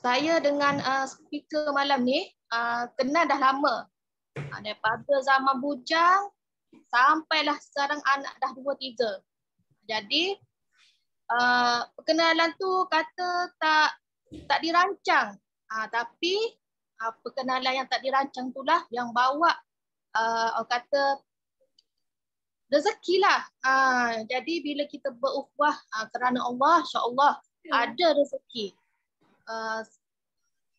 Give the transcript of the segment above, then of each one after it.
saya dengan speaker malam ni kenal dah lama. Daripada zaman bujang sampailah sekarang anak dah 2-3. Jadi perkenalan tu kata tak dirancang. Tapi perkenalan yang tak dirancang itulah yang bawa orang kata rezeki lah. Jadi bila kita berukhuwah kerana Allah, insya-Allah ada rezeki.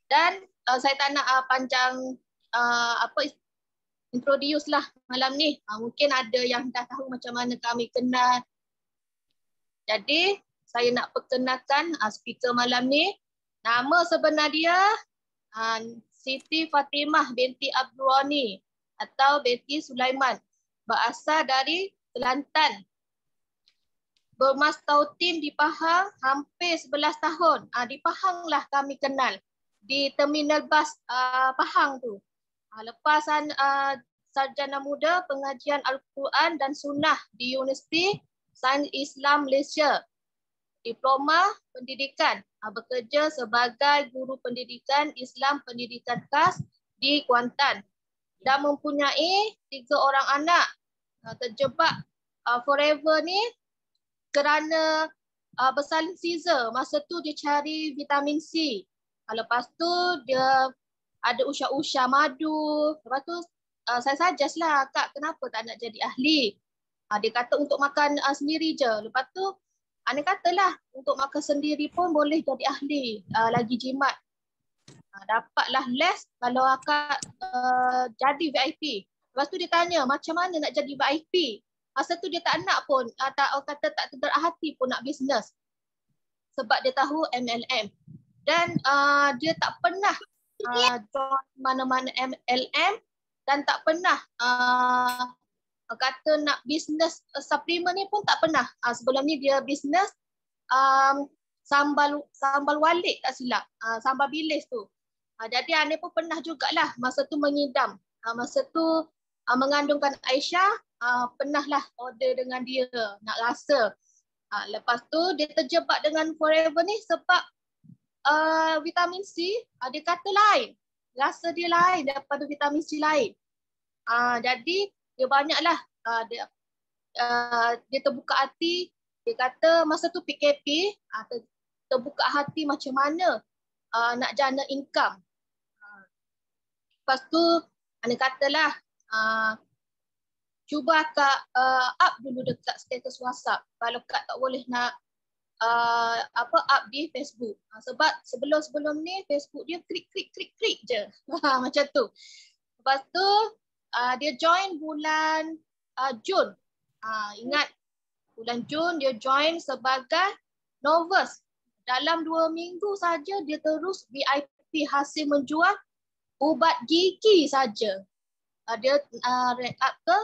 Dan saya tak nak panjang introduce lah malam ni. Mungkin ada yang dah tahu macam mana kami kenal. Jadi saya nak perkenalkan speaker malam ni. Nama sebenar dia Siti Fatimah binti Abdul Ghani atau binti Sulaiman. Berasal dari Kelantan. Bermastautin di Pahang hampir 11 tahun. Di Pahang lah kami kenal. Di terminal bas Pahang tu. Lepas sarjana muda pengajian Al-Quran dan Sunnah di Universiti Sains Islam Malaysia. Diploma pendidikan. Bekerja sebagai guru pendidikan Islam pendidikan khas di Kuantan. Dan mempunyai 3 orang anak. Terjebak forever ni kerana bersalin Caesar. Masa tu dia cari vitamin C. Lepas tu dia ada usah-usah madu. Lepas tu saya suggest lah, Kak kenapa tak nak jadi ahli? Dia kata untuk makan sendiri je. Lepas tu dia katalah untuk makan sendiri pun boleh jadi ahli. Lagi jimat. Dapatlah les kalau akak jadi VIP. Lepas tu dia tanya macam mana nak jadi VIP. Masa tu dia tak nak pun, orang kata tak tergerak hati pun nak bisnes. Sebab dia tahu MLM. Dan dia tak pernah join mana-mana MLM dan tak pernah kata nak bisnes suplemen ni pun tak pernah. Sebelum ni dia bisnes sambal walik tak silap. Sambal bilis tu. Jadi Ane pun pernah jugalah masa tu mengidam. Masa tu mengandungkan Aisyah, pernahlah order dengan dia nak rasa. Lepas tu dia terjebak dengan Forever ni sebab vitamin C dia kata lain. Rasa dia lain daripada vitamin C lain. Jadi dia banyaklah dia terbuka hati. Dia kata masa tu PKP terbuka hati macam mana nak jana income. Lepas tu Ane katalah cuba Kak up dulu dekat status WhatsApp. Kalau Kak tak boleh nak up di Facebook. Sebab sebelum ni Facebook dia klik je. Macam tu. Lepas tu dia join bulan Jun. Ingat bulan Jun dia join sebagai novice. Dalam 2 minggu saja dia terus VIP hasil menjual ubat gigi saja. Dia rank up ke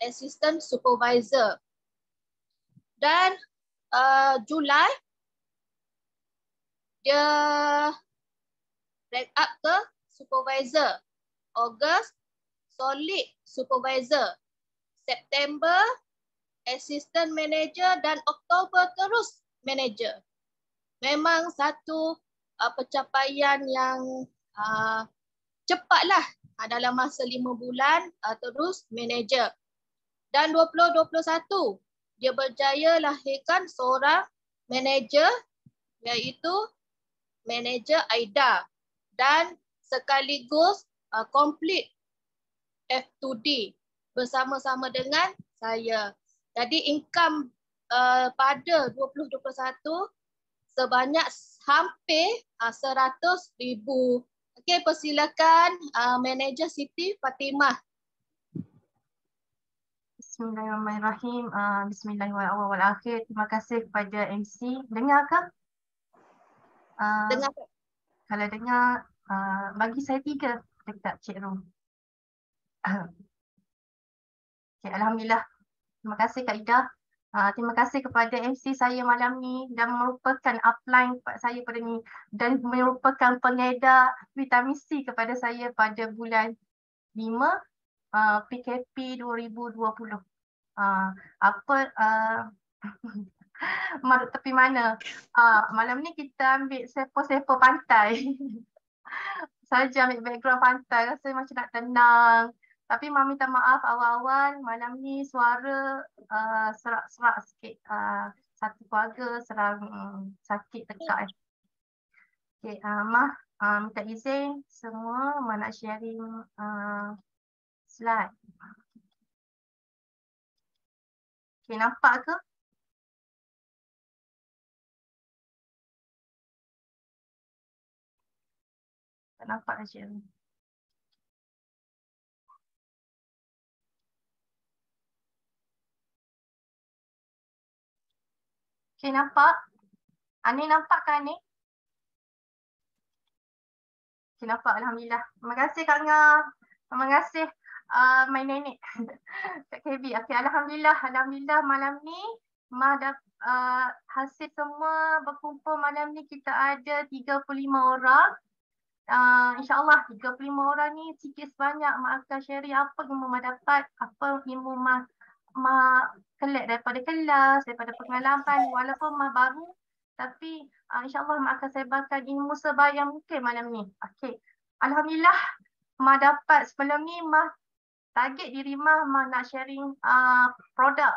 assistant supervisor. Dan Julai dia rank up ke supervisor. Ogos solid supervisor. September assistant manager dan Oktober terus manager. Memang satu pencapaian yang cepatlah. Dalam masa 5 bulan terus manager. Dan 2021 dia berjaya lahirkan seorang manager iaitu manager Aida dan sekaligus complete F2D bersama-sama dengan saya. Jadi income pada 2021 sebanyak hampir 100,000. Okey, persilakan manager Siti Fatimah. Bismillahirrahmanirrahim. Bismillahirrahmanirrahim. Terima kasih kepada MC. Dengar ke? Dengar. Kalau dengar, bagi saya 3 dekat chat room. Okay, Alhamdulillah. Terima kasih Kak Ida. Terima kasih kepada MC saya malam ni dan merupakan upline saya pada ni dan merupakan pengedar vitamin C kepada saya pada bulan 5 PKP 2020. Marut tepi mana? Malam ni kita ambil sepo-sepo pantai. Saja ambil background pantai, rasa macam nak tenang. Tapi Mak minta maaf awal-awal malam ni suara serak-serak sikit. Satu keluarga serang sakit tekak. Okay, Mak minta izin semua Mak nak sharing slide. Okay, nampak ke? Tak nampak dah sharing. Okay, nampak? Ani nampak kan ni? Okay, nampak. Alhamdulillah. Terima kasih Kak Nga. Terima kasih my nenek Kak KB. Okay, Alhamdulillah. Alhamdulillah malam ni Mak dah hasil semua berkumpul malam ni kita ada 35 orang. InsyaAllah 35 orang ni sikit sebanyak Mak akan sharing apa yang Mak dapat, apa ilmu Mak collect daripada kelas, daripada pengalaman. Walaupun Mak baru, tapi insyaAllah Mak akan sebarkan ilmu sebaik yang mungkin malam ni. Okay. Alhamdulillah Mak dapat sebelum ni Mak target diri Mak nak sharing produk,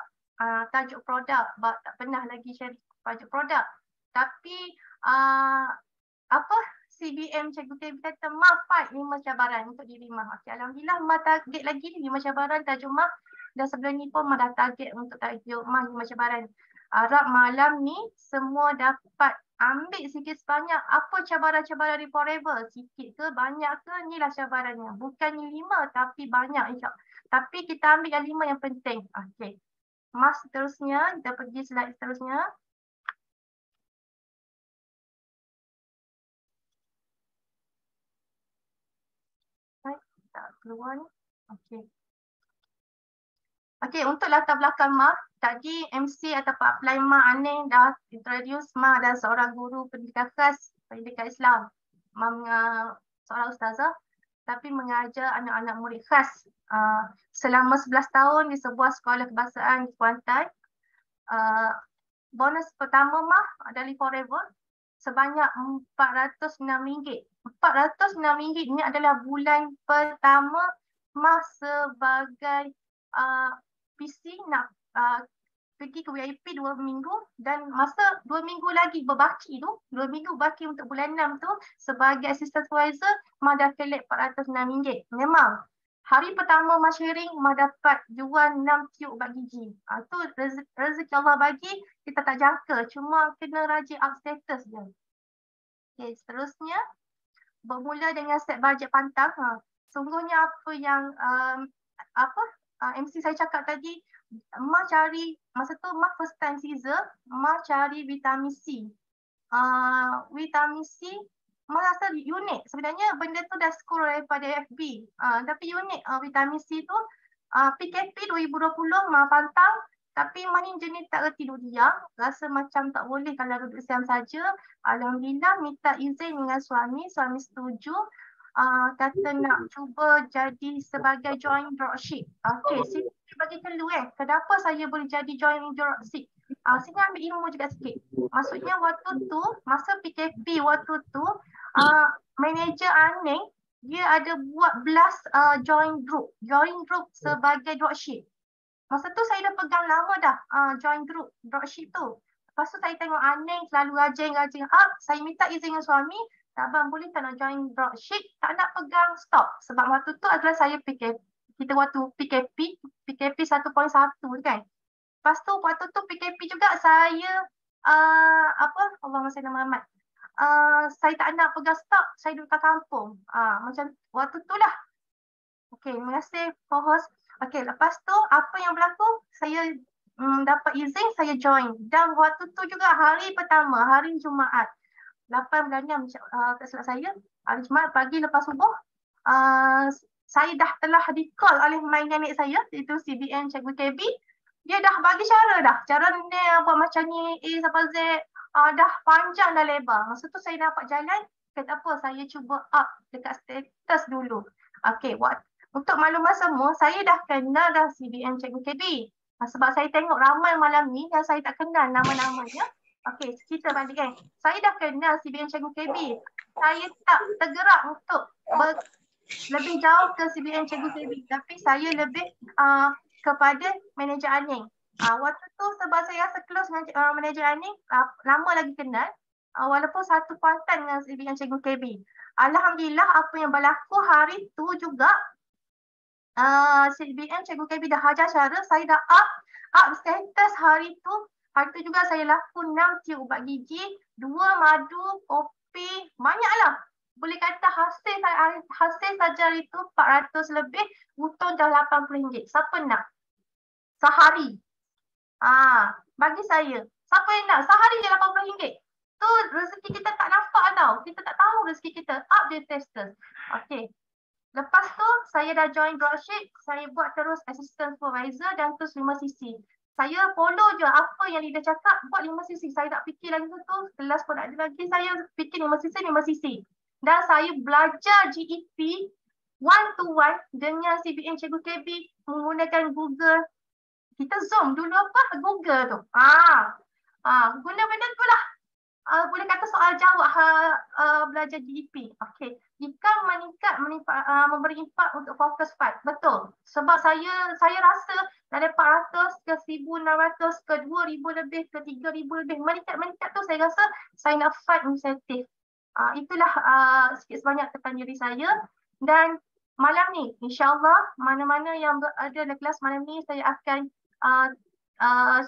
tajuk produk. Tak pernah lagi sharing tajuk produk. Tapi apa CBM Cikgu KB kata Mak fight 5 cabaran untuk diri Mak. Okay, Alhamdulillah Mak target lagi 5 cabaran tajuk Mak. Dan sebelum ni pun Mak dah target untuk tajuk Mak 5 cabaran. Harap malam ni semua dapat ambil sikit sebanyak apa cabaran-cabaran di Forever. Sikit ke banyak ke, inilah cabarannya. Bukannya 5 tapi banyak insyaAllah. Tapi kita ambil yang 5 yang penting. Okay. Mas seterusnya, kita pergi slide seterusnya. Tak keluar ni. Okay. Okay, untuk latar belakang Mak, tadi MC atau upline Mak Aning dah introduce Mak adalah seorang guru pendidikan khas pendidikan Islam. Mak seorang ustazah tapi mengajar anak-anak murid khas selama 11 tahun di sebuah sekolah kebahasaan di Kuantan. Bonus pertama Mak dari Forever sebanyak RM406. RM406 ini adalah bulan pertama Mak sebagai PC nak pergi ke VIP 2 minggu dan masa 2 minggu lagi berbaki tu, 2 minggu baki untuk bulan 6 tu sebagai assistant supervisor Mak dah collect RM406. Memang hari pertama Mak sharing Mak dapat jual 6 tiup ubat gigi. Tu rezeki Allah bagi, kita tak jangka, cuma kena rajin up status je. Okay, seterusnya bermula dengan set bajet pantang. Sungguhnya apa yang MC saya cakap tadi, Mak cari, masa tu Mak first time Caesar, Mak cari vitamin C. Vitamin C, Mak rasa unik. Sebenarnya benda tu dah scroll daripada FB. Tapi unik vitamin C tu. PKP 2020 Mak pantang. Tapi Mak ni jenis tak reti duduk diam. Rasa macam tak boleh kalau duduk diam saja. Alhamdulillah minta izin dengan suami. Suami setuju. Kata nak cuba jadi sebagai join dropship. Okay, sini bagi clue kenapa saya boleh jadi join dropship. Sini ambil ilmu juga sikit. Maksudnya waktu tu, masa PKP waktu tu, manager Aning, dia ada buat blast join group sebagai dropship. Masa tu saya dah pegang lama dah join group dropship tu. Lepas tu saya tengok Aning selalu rajin. Saya minta izin dengan suami, abang boleh tak nak join dropship, tak nak pegang stok. Sebab waktu tu adalah saya PKP, kita waktu PKP 1.1 kan. Lepas tu waktu tu PKP juga saya Allahumma salli ala Muhammad. Saya tak nak pegang stok, saya duduk kat kampung. Macam waktu tu lah. Okay, terima kasih co-host. Okay, lepas tu apa yang berlaku? Saya dapat izin, saya join. Dan waktu tu juga hari pertama, hari Jumaat. 8 bulan 6 tak silap saya, hari Jumaat pagi lepas subuh, saya dah telah di-call oleh my nenek saya, iaitu CBM Cikgu KB. Dia dah bagi cara dia buat macam ni, A sampai Z, dah panjang dah lebar. Masa tu saya dapat jalan, kata apa, saya cuba up dekat status dulu. Okay, untuk maklumat semua, saya dah kenal dah CBM Cikgu KB. Sebab saya tengok ramai malam ni yang saya tak kenal nama-namanya. Okey, kita balik kan. Saya dah kenal CBN Cikgu KB. Saya tak tergerak untuk lebih jauh ke CBN Cikgu KB. Tapi saya lebih kepada manager Aning. Waktu tu sebab saya rasa close dengan manager Aning, lama lagi kenal. Walaupun satu kuantan dengan CBN Cikgu KB. Alhamdulillah apa yang berlaku hari tu juga, CBN Cikgu KB dah hajar cara, saya dah up status hari tu. Hari tu juga saya laku 6 tiup ubat gigi, 2 madu, kopi, banyaklah. Boleh kata hasil saja hari tu 400 lebih, untung dah RM80. Siapa nak? Sehari. Bagi saya, siapa yang nak? Sehari je RM80. Tu rezeki kita tak nampak tau. Kita tak tahu rezeki kita. Up je status. Okey. Lepas tu, saya dah join dropship, saya buat terus assistant supervisor dan terus 5cc. Saya follow je apa yang leader cakap, buat 5cc. Saya tak fikir lagi tu, kelas pun tak ada lagi, saya fikir 5cc. Dan saya belajar GEP one to one dengan CBN Cikgu KB menggunakan Google. Kita Zoom dulu apa? Google tu. Guna benda tu lah. Boleh kata soal jawab belajar GEP. Okey. Jika meningkat memberi impak untuk fokus 5. Betul. Sebab saya rasa dari 400 ke 1,600 ke 2,000 lebih ke 3,000 lebih meningkat tu saya rasa saya nak fight insentif. Itulah sikit sebanyak tentang diri saya. Dan malam ni insya-Allah mana-mana yang berada dalam kelas malam ni saya akan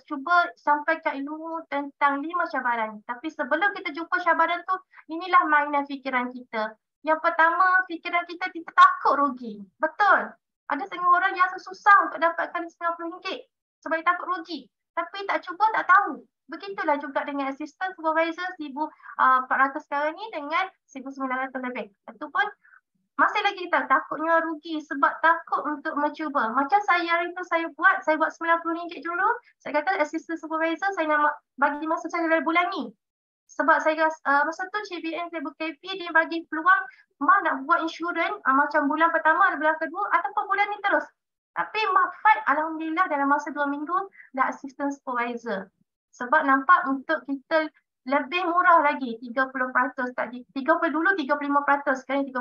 cuba sampaikan ilmu tentang 5 cabaran. Tapi sebelum kita jumpa cabaran tu, inilah mainan fikiran kita. Yang pertama, fikiran kita takut rugi. Betul. Ada setengah orang yang susah untuk dapatkan RM90 sebab dia takut rugi. Tapi tak cuba tak tahu. Begitulah juga dengan assistant supervisor 1,400 sekarang ni dengan 1,900 lebih. Itu pun masih lagi kita takutnya rugi sebab takut untuk mencuba. Macam saya hari tu saya buat RM90 dulu. Saya kata assistant supervisor saya nak bagi masa saya dari bulan ni. Sebab saya rasa masa tu CBN Cikgu KB dia bagi peluang Mak nak buat insurans macam bulan pertama, bulan kedua ataupun bulan ni terus. Tapi Mak fight alhamdulillah dalam masa 2 minggu dah assistant supervisor. Sebab nampak untuk kita lebih murah lagi 30% tadi. 30 dulu 35%, sekarang 30.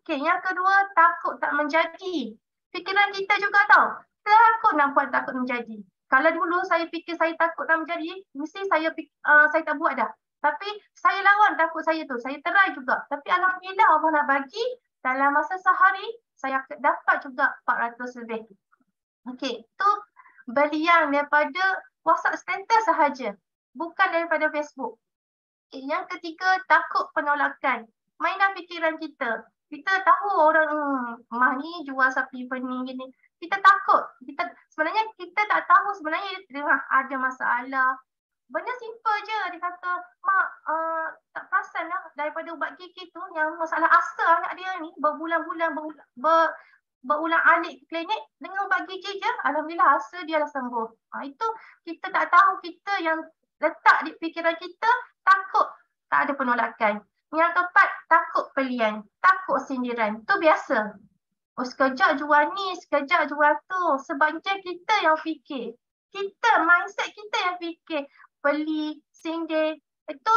Okey, yang kedua takut tak menjadi. Fikiran kita juga tahu. Takut nak buat takut menjadi. Kalau dulu saya fikir saya takut tak menjadi, mesti saya tak buat dah. Tapi saya lawan takut saya tu. Saya try juga. Tapi alhamdulillah Allah nak bagi dalam masa sehari saya dapat juga 400 lebih. Okey, tu belian daripada WhatsApp status sahaja. Bukan daripada Facebook. Okay, yang ketiga, takut penolakan. Mainan fikiran kita. Kita tahu orang Mah ni jual sapi pening gini. Kita takut. Sebenarnya kita tak tahu sebenarnya dia ada masalah. Benda simple je. Dia kata, Mak tak perasan lah daripada ubat gigi tu yang masalah asal anak dia ni berbulan-bulan berulang alik ke klinik dengan ubat gigi je. Alhamdulillah asal dia dah sembuh. Itu kita tak tahu kita yang letak di fikiran kita takut tak ada penolakan. Yang keempat, takut pelian, takut sindiran. Tu biasa. Sekejap jual ni, sekejap jual tu. Sebabnya kita yang fikir. Mindset kita yang fikir. Beli, sindir. Itu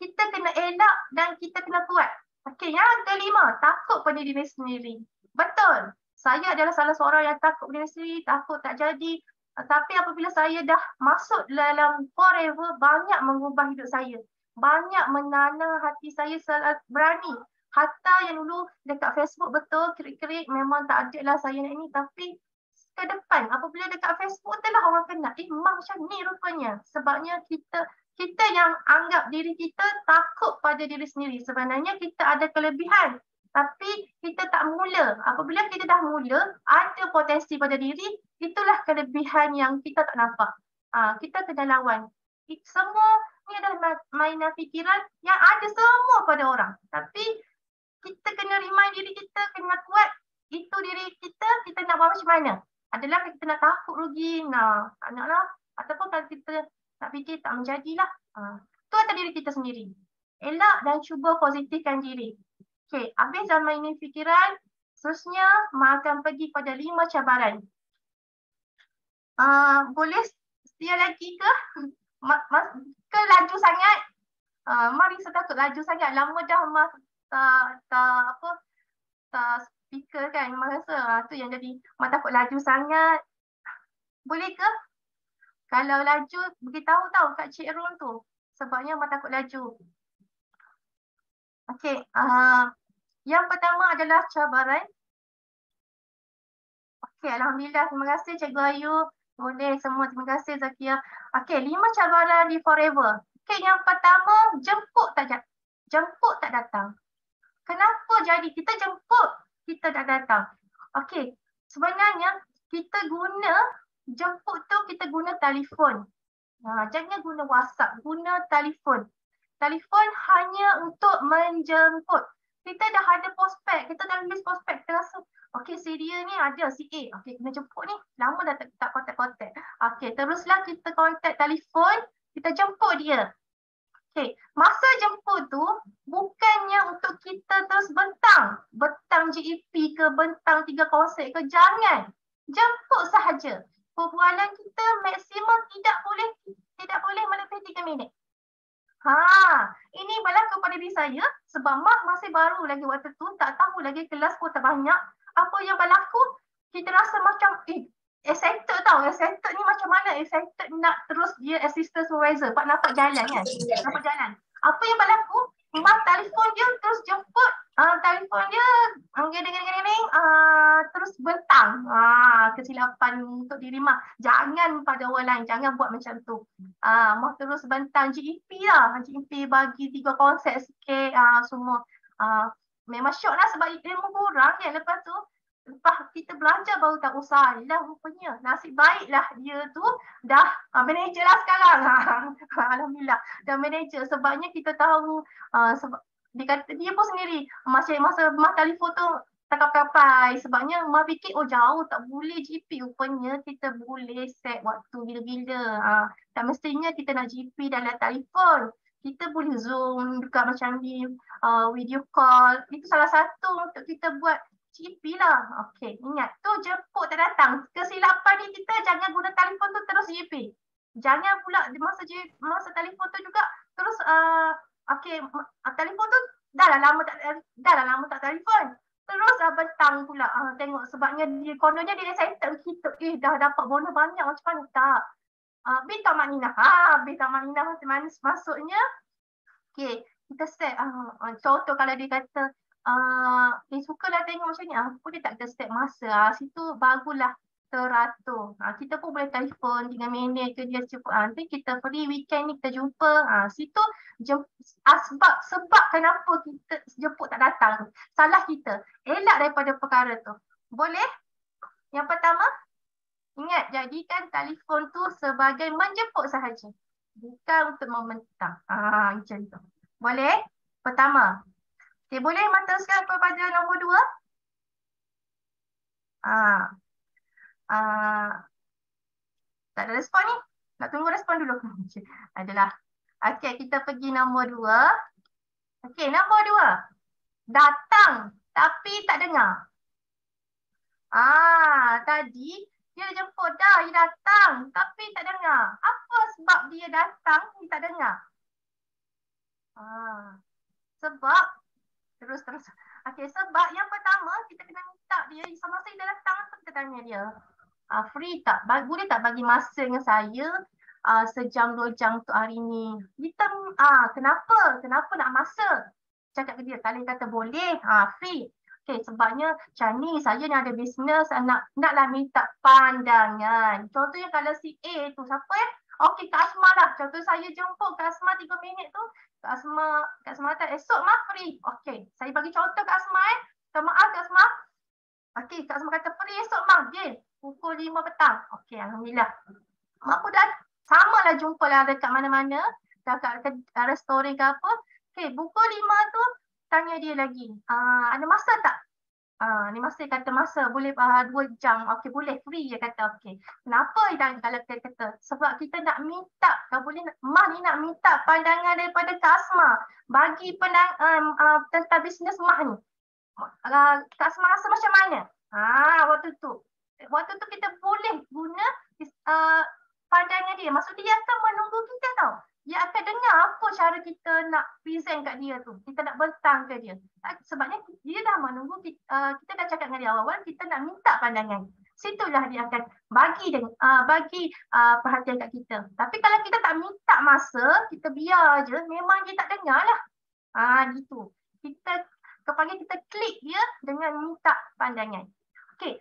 kita kena elak dan kita kena kuat. Okey, yang kelima, takut pada diri sendiri. Betul. Saya adalah salah seorang yang takut pada diri sendiri, takut tak jadi. Tapi apabila saya dah masuk dalam forever, banyak mengubah hidup saya. Banyak menanam hati saya berani. Hatta yang dulu dekat Facebook betul, kerik-kerik memang tak ada lah saya nak ini. Tapi ke depan, apabila dekat Facebook telah orang kenal, Mak macam ni rupanya. Sebabnya kita yang anggap diri kita takut pada diri sendiri. Sebenarnya kita ada kelebihan. Tapi kita tak mula. Apabila kita dah mula, ada potensi pada diri, itulah kelebihan yang kita tak nampak. Kita kena lawan. Semua ni adalah mainan fikiran yang ada semua pada orang. Tapi kita kena remind diri kita, kena kuat. Itu diri kita nak buat macam mana? Adalah kita nak takut rugi, tak nak lah. Ataupun kalau kita nak fikir tak menjadilah. Itu atas diri kita sendiri. Elak dan cuba positifkan diri. Okey, habis dalam mainan fikiran, seterusnya Mak akan pergi pada 5 cabaran. Boleh setia lagi ke? Ke laju sangat? Mari saya takut laju sangat. Lama dah Mas tak speaker kan. Mas rasa tu yang jadi Mas takut laju sangat. Boleh ke? Kalau laju, beritahu tahu kat Cik Ron tu. Sebabnya Mas takut laju. Okey. Yang pertama adalah cabaran. Okey, Alhamdulillah. Terima kasih Cikgu Ayu. Boleh semua. Terima kasih Zakia. Okey, 5 cabaran di Forever. Okey, yang pertama, jemput tak datang. Kenapa jadi kita jemput, kita tak datang? Okey, sebenarnya kita guna jemput tu kita guna telefon. Jangan guna WhatsApp, guna telefon. Telefon hanya untuk menjemput. Kita dah ada prospek, kita dah list prospek, kita rasa okey si dia ni ada si A, okey kena jemput ni, lama dah tak kontak-kontak. Okey, teruslah kita kontak telefon, kita jemput dia. Okey, masa jemput tu bukannya untuk kita terus bentang GEP ke bentang 3 konsep ke, jangan. Jemput sahaja. Perbualan kita maksimum tidak boleh melebihi 3 minit. Ini berlaku pada diri saya sebab mak masih baru lagi waktu tu, tak tahu lagi kelas pun tak banyak. Apa yang berlaku, kita rasa macam excited tau. Excited ni macam mana? Excited nak terus dia assistant supervisor, nampak jalan kan? Nampak jalan. Apa yang berlaku, mak telefon dia terus jemput, telefon dia gering-gering, terus bentang. Kesilapan untuk diri mak. Jangan pada orang lain, jangan buat macam tu. Mak terus bentang GEP lah. GEP bagi 3 konsep sikit, semua. Memang syok lah sebab ilmu kurang kan. Lepas tu, lepas kita belajar baru tak usah lah rupanya. Nasib baiklah dia tu dah manager lah sekarang. Alhamdulillah dah manager sebabnya kita tahu sebab dia kata dia pun sendiri masa mak telefon tu tak kapai sebabnya mak fikir jauh tak boleh GP, rupanya kita boleh set waktu bila-bila. Tak mestinya kita nak GP dalam telefon. Kita boleh zoom juga macam ni, video call. Itu salah satu untuk kita buat GP lah. Okey, ingat tu jemput tak datang. Kesilapan ni kita jangan guna telefon tu terus GP. Jangan pula masa telefon tu juga terus telefon tu dah lah lama tak telefon. Terus bentang pula. Tengok sebabnya dia kononnya dia excited kita. Dah dapat bonus banyak macam mana tak. Bintang Mak Nina. Bintang Mak Nina maksudnya okey, kita set contoh kalau dia kata sukalah tengok macam ni, boleh tak kita set masa, situ bagulah teratur. Kita pun boleh telefon 3 minit ke dia cepat. Nanti kita free weekend ni kita jumpa. Situ sebab kenapa kita jemput tak datang. Salah kita. Elak daripada perkara tu. Boleh? Yang pertama, ingat jadikan telefon tu sebagai menjemput sahaja. Bukan untuk membentang. Macam tu. Boleh? Pertama. Okay, boleh teruskan kepada nombor 2? Tak ada respon ni? Nak tunggu respon dulu. Adalah. Okey, kita pergi nombor 2. Okey, nombor 2. Datang tapi tak dengar. Tadi dia jemput dah, dia datang tapi tak dengar. Apa sebab dia datang ni tak dengar? Sebab terus. Okey, sebab yang pertama kita kena minta dia semasa dia datang tu kita tanya dia. Free tak? Boleh tak bagi masa dengan saya sejam 2 jam untuk hari ni? Kita kenapa? Kenapa nak masa? Cakap ke dia. Kalau dia kata boleh, free. Okey, sebabnya macam ni saya ni ada bisnes, naklah minta pandangan. Contohnya kalau si A tu siapa ya? Okey, Kak Asma lah. Contoh saya jemput Kak Asma 3 minit tu. Kak Asma kata esok mah free. Okey, saya bagi contoh Kak Asma Minta maaf Kak Asma. Okey, Kak Asma kata free esok mah. Pukul 5 petang. Okey, Alhamdulillah. Mak aku dah sama lah jumpa lah dekat mana-mana. Dekat restoran ke apa. Okey, pukul 5 tu tanya dia lagi. Ada masa tak? Ni masa kata masa boleh 2 jam. Okey, boleh free dia kata. Okey. Kenapa kalau dia kata? Sebab kita nak minta, kalau boleh Mak ni nak minta pandangan daripada Kak Asma bagi tentang bisnes Mak ni. Kak Asma rasa macam mana? Waktu tu kita boleh guna pandangan dia. Maksud dia akan menunggu kita tau. Dia akan dengar apa cara kita nak present kat dia tu. Kita nak bentang ke dia. Sebabnya dia dah menunggu, kita dah cakap dengan dia awal-awal, kita nak minta pandangan. Situlah dia akan bagi perhatian kat kita. Tapi kalau kita tak minta masa, kita biar je, memang dia tak dengar lah. Gitu. Kepala kita klik dia dengan minta pandangan. Okey,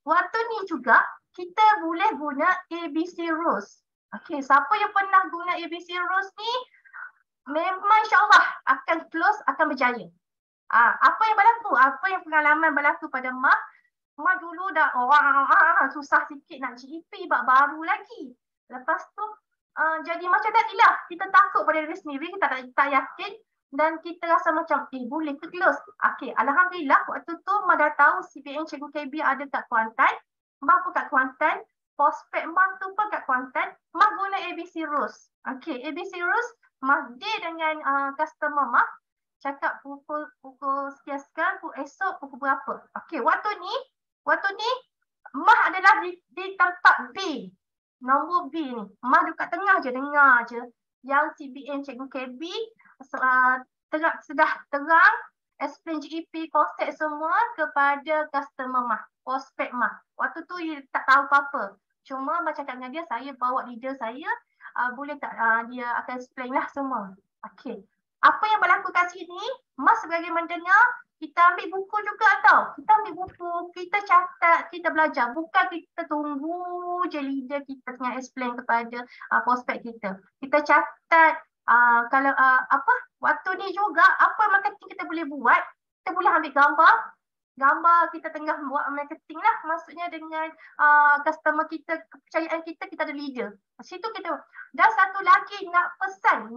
waktu ni juga kita boleh guna ABC rules. Okey, siapa yang pernah guna ABC rules ni memang insya-Allah akan close, akan berjaya. Apa yang berlaku? Apa yang pengalaman berlaku pada Mak dulu dah susah sikit nak GEP baru lagi. Lepas tu jadi macam tadilah, kita takut pada diri sendiri, kita tak yakin dan kita rasa macam boleh ke close. Okey, alhamdulillah waktu tu Mak dah tahu CBN Cikgu KB ada kat Kuantan. Mak pun kat Kuantan, prospek Mak tu pun kat Kuantan. Mak guna ABC rules. Okey, ABC rules Mak deal dengan customer Mak, cakap pukul sekian, esok pukul berapa. Okey, waktu ni Mak adalah di tempat B. Nombor B ni. Mak dekat tengah je, dengar je yang CBN Cikgu KB sudah terang explain GEP konsep semua kepada customer Mak, prospek Mak. Waktu tu dia tak tahu apa-apa. Cuma Mak cakap dengan dia, saya bawa leader saya, boleh tak dia akan explain lah semua. Okey. Apa yang berlaku kat sini, Mak sebagai mendengar, kita ambil buku juga tau. Kita ambil buku, kita catat, kita belajar. Bukan kita tunggu je leader kita tengah explain kepada prospek kita. Kita catat, kalau waktu ni juga apa marketing kita boleh buat, kita boleh ambil gambar kita tengah buat marketing lah, maksudnya dengan customer kita, kepercayaan kita ada leader. Situ kita. Dan satu lagi nak pesan.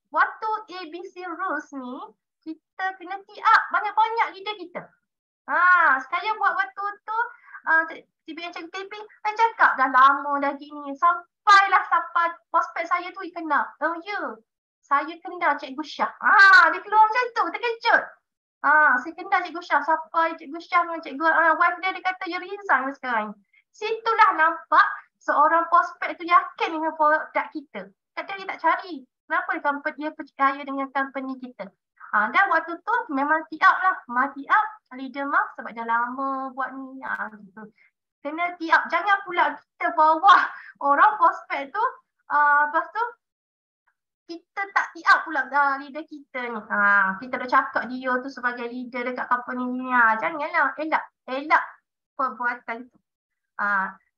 Waktu ABC rules ni kita kena tee up banyak-banyak leader kita. Saya buat waktu tu CBN Cikgu KB, saya cakap dah lama dah gini, sampai prospek saya tu kena. Saya kenal Cikgu Syah. Dia keluar macam tu, terkejut. Saya kenal Cikgu Syah, sampai Cikgu Syah dengan Cikgu wife dia kata dia resign sekarang. Situlah nampak seorang prospek tu yakin dengan produk kita. Kata dia tak cari. Kenapa dia percaya dengan company kita? Dan waktu tu memang tee up lah. Tee up leader Mak sebab dah lama buat ni. Gitu. Kena tee up. Jangan pula kita bawa orang prospek tu. Lepas tu kita tak tee up pula leader kita ni. Kita dah cakap dia tu sebagai leader dekat company ni. Janganlah. Elak perbuatan tu.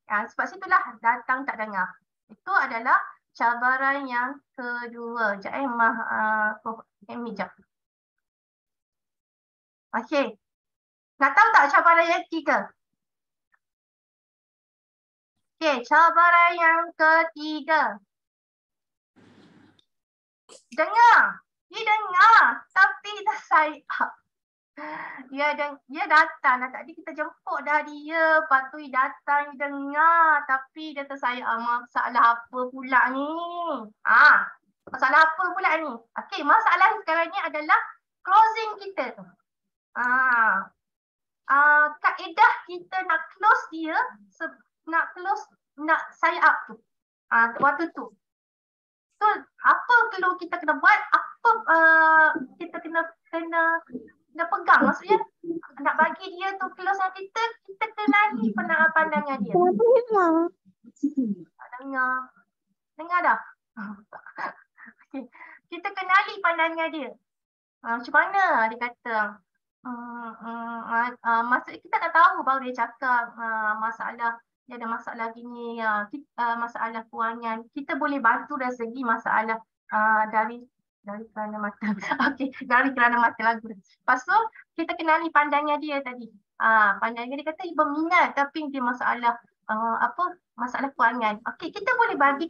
Sebab situlah datang tak dengar. Itu adalah cabaran yang kedua. Sekejap. Okey. Nak tahu tak cabaran yang ketiga? Okey, cabaran yang ketiga. Dengar. Dia dengar. Tapi dah sign up. Dia datang dah. Tadi kita jemput dah dia. Lepas tu dia datang, dia dengar. Tapi dia tersayang. Masalah apa pula ni? Masalah apa pula ni? Okey, masalah sekarang ni adalah closing kita tu. Kaedah kita nak close dia, nak sign up tu. Waktu tu. So, apa perlu kita kena buat? Apa kita kena pegang? Maksudnya nak bagi dia tu close dengan kita kenali pandangan dia. Dengar dah? Okay. Kita kenali pandangan dia. Macam mana dia kata? Maksudnya kita tak tahu baru dia cakap dia ada masalah gini, masalah kewangan. Kita boleh bantu dari segi masalah dari kerana mata. Okey, dari kerana mata lagu. Lepas tu kita kenali pandangan dia tadi. Pandangan dia kata dia berminat tapi dia masalah masalah kewangan. Okey, kita boleh bagi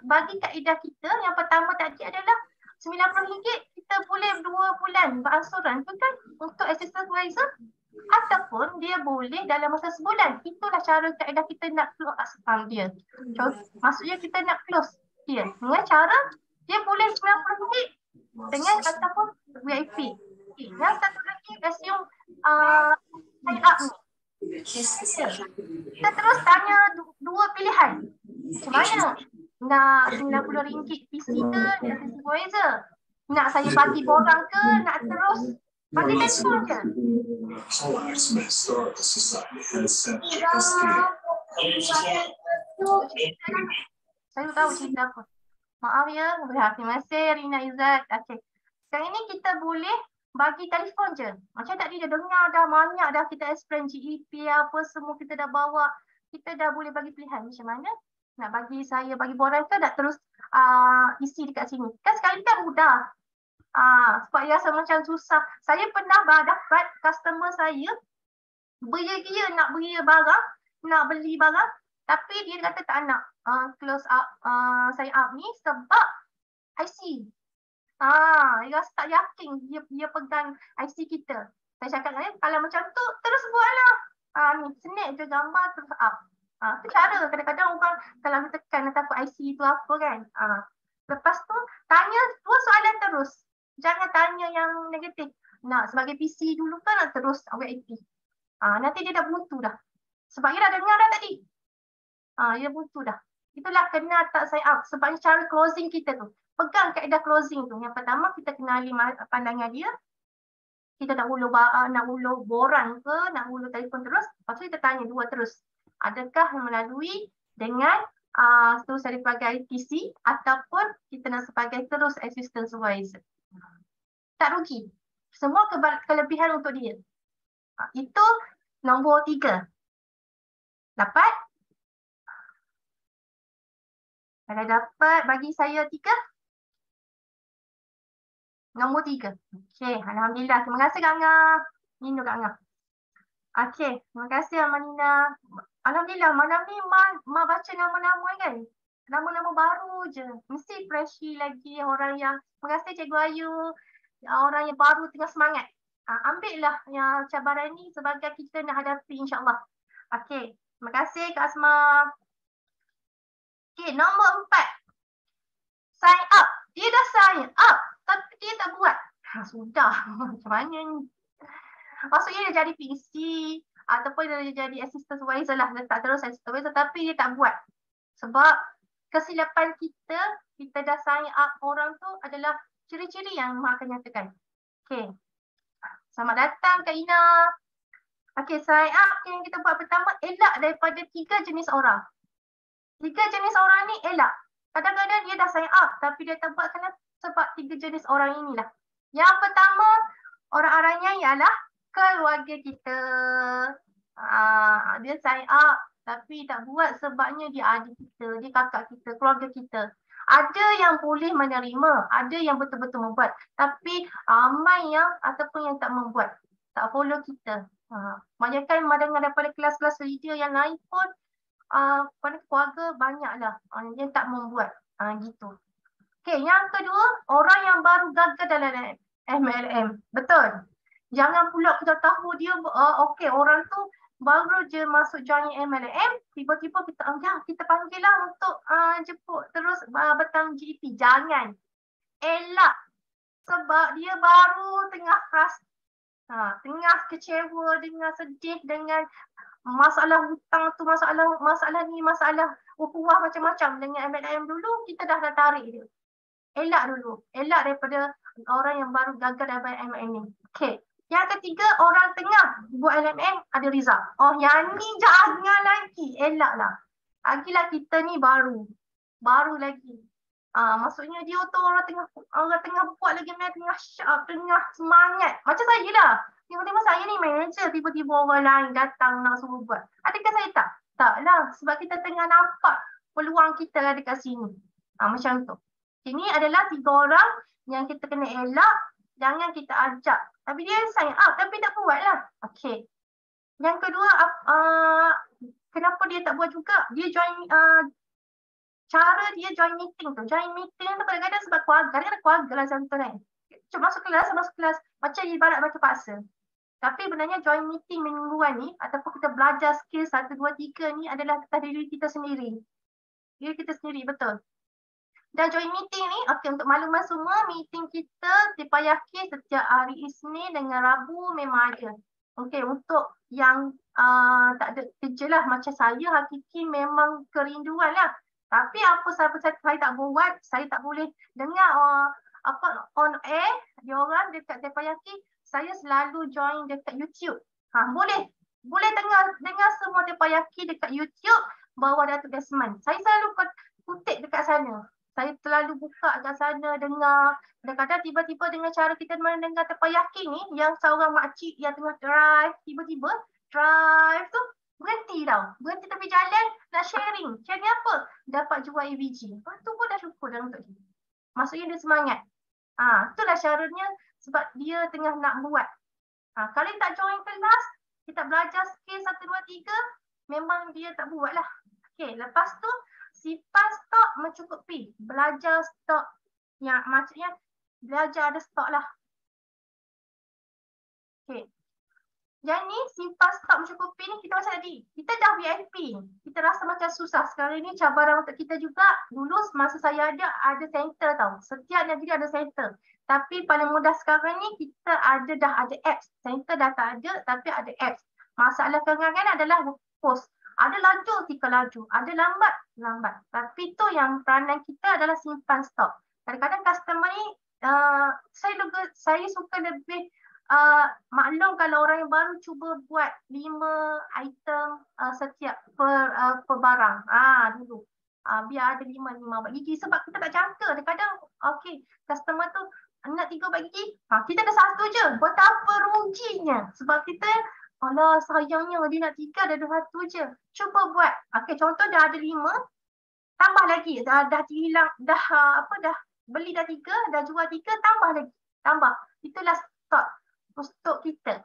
bagi kaedah kita. Yang pertama tadi adalah RM90 kita boleh 2 bulan beransuran tu kan untuk assistant supervisor, ataupun dia boleh dalam masa sebulan. Itulah cara kaedah kita nak close dia. Maksudnya kita nak close dia dengan cara dia boleh RM90 dengan ataupun VIP. Yang satu lagi assume sign up ni. kita terus tanya dua pilihan. Macam mana? Nak RM90 PC ke assistant supervisor? Nak saya bagi borang ke? Nak terus bagi telefon je? Saya tahu cerita apa. Maaf ya. Terima kasih Rina Izzat. Okay. Sekarang ini kita boleh bagi telefon je. Macam tadi dia dengar dah banyak dah kita explain GEP apa semua kita dah bawa. Kita dah boleh bagi pilihan macam mana. Nak bagi saya bagi borang ke nak terus isi dekat sini. Kan sekarang ni kan mudah. Sebab rasa macam susah. Saya pernah dapat customer saya beria-gia nak beli barang, nak beli barang, tapi dia kata tak nak close up sign up ni sebab IC. Dia rasa tak yakin dia pegang IC kita. Saya cakap dengan dia, kalau macam tu terus buatlah. Ni snap je gambar terus up. Itu cara kadang-kadang orang kalau tekan takut IC tu apa kan. Lepas tu tanya dua soalan terus. Jangan tanya yang negatif. Nak sebagai PC dulu kan nak terus WIP. Nanti dia dah buntu dah. Sebab dia dah dengar dah tadi. Dia buntu dah. Itulah kena tak sign up. Sebab cara closing kita tu. Pegang kaedah closing tu. Yang pertama kita kenali pandangan dia. Kita nak ulu borang ke, nak ulu telefon terus. Lepas tu kita tanya dua terus. Adakah melalui dengan terus sebagai PC ataupun kita nak sebagai terus assistant supervisor. Tak rugi. Semua kelebihan untuk dia. Itu nombor 3. Dapat? Kalau dapat bagi saya 3. Nombor 3. Okey, alhamdulillah. Terima kasih Kak Angah. Minum Kak Angah. Okey, terima kasih Amanina. Alhamdulillah, malam ni Ma baca nama-nama kan. Nama-nama baru je. Mesti freshy lagi orang yang, terima kasih Cikgu Ayu. Orang yang baru tengah semangat. Ambillah yang cabaran ni sebagai kita nak hadapi insyaAllah. Okey, terima kasih Kak Asma. Okey, nombor 4. Sign up. Dia dah sign up tapi dia tak buat. Sudah. Macam mana ni? Maksudnya dia jadi PC ataupun dia jadi assistant supervisor lah. Dia tak terus assistant supervisor tapi dia tak buat. Sebab kesilapan kita dah sign up orang tu adalah ciri-ciri yang Mak akan nyatakan. Okey. Selamat datang Kak Ina. Okey, sign up yang kita buat pertama, elak daripada 3 jenis orang. 3 jenis orang ni elak. Kadang-kadang dia dah sign up tapi dia tak buat sebab 3 jenis orang inilah. Yang pertama, orang-orangnya ialah keluarga kita. Dia sign up tapi tak buat sebabnya dia adik kita, dia kakak kita, keluarga kita. Ada yang boleh menerima, ada yang betul-betul membuat. Tapi ramai yang ataupun yang tak membuat, tak follow kita. Banyakkan mendengar daripada kelas-kelas leader yang lain pun pada keluarga banyaklah yang tak membuat. Gitu. Okey, yang kedua, orang yang baru gagal dalam MLM. Betul. Jangan pula kita tahu dia okey, orang tu baru je masuk join MLM, tiba-tiba kita panggil lah untuk jemput terus bertang GEP. Jangan. Elak. Sebab dia baru tengah tengah kecewa, dengan sedih, dengan masalah hutang tu, masalah ni, masalah ukhuwah macam-macam. Dengan MLM dulu, kita dah tarik dia. Elak dulu. Elak daripada orang yang baru gagal dalam MLM ni. Okey. Yang ketiga, orang tengah buat LMM ada result. Oh, yang ni jangan lagi. Elaklah. Lagilah kita ni baru. Baru lagi. Maksudnya dia tu orang tengah buat lagi, tengah sharp, tengah semangat. Macam saya lah. Tiba-tiba saya ni manager, tiba-tiba orang lain datang nak suruh buat. Adakah saya tak? Taklah. Sebab kita tengah nampak peluang kita ada kat sini. Macam tu. Ini adalah 3 orang yang kita kena elak. Jangan kita ajak. Tapi dia sign up tapi tak buat lah. Okey. Yang kedua, kenapa dia tak buat juga? Dia join, cara dia join meeting tu. Join meeting tu kadang-kadang sebab keluarga. Kadang-kadang keluarga lah contoh kan. Masuk kelas. Macam ibarat baca paksa. Tapi sebenarnya join meeting mingguan ni ataupun kita belajar skill 1, 2, 3 ni adalah atas diri kita sendiri. Diri kita sendiri, betul. Dan join meeting ni, okey, untuk maklumat semua, meeting kita dipayahki setiap hari Isnin dengan Rabu memang ada. Okey, untuk yang tak ada kerja lah macam saya, hakiki memang kerinduan lah. Tapi apa saya tak buat, saya tak boleh dengar apa on air diorang dekat Teppanyaki, saya selalu join dekat YouTube. Boleh dengar semua Teppanyaki dekat YouTube bawah Datuk Desmond. Saya selalu kutip dekat sana. Saya selalu buka dekat sana dengar. Kadang-kadang tiba-tiba dengan cara kita mendengar Teppanyaki ni, yang seorang makcik yang tengah drive, tiba-tiba drive tu berhenti tau. Berhenti tepi jalan nak sharing. Sharing apa? Dapat jual AVG. Lepas tu pun dah syukur dalam untuk dia. Maksudnya dia semangat. Itulah caranya sebab dia tengah nak buat. Kalau dia tak join kelas, kita belajar skill 1, 2, 3, memang dia tak buat lah. Okay, lepas tu simpan stok mencukupi. Belajar stok yang maksudnya belajar ada stok lah. Okay. Yang ni simpan stok mencukupi ni kita macam tadi. Kita dah VIP. Kita rasa macam susah. Sekarang ni cabaran untuk kita juga. Dulu masa saya ada center tau. Setiap negeri ada center. Tapi paling mudah sekarang ni kita dah ada apps. Center dah tak ada tapi ada apps. Masalah kerangan adalah post. Ada laju, tika laju. Ada lambat. Tapi tu yang peranan kita adalah simpan stok. Kadang-kadang customer ni saya suka lebih maklum kalau orang yang baru cuba buat 5 item setiap per barang. Dulu. Biar ada 5 bak gigi sebab kita tak jangka. Kadang-kadang okey, customer tu nak 3 bak gigi. Kita ada 1 je. Betapa ruginya. Sebab kita alah sayangnya dia nak 3 dah ada 1 je. Cuba buat. Okey, contoh dah ada 5, tambah lagi. Dah hilang dah beli dah 3, dah jual 3, tambah lagi. Tambah. Itulah stok kita.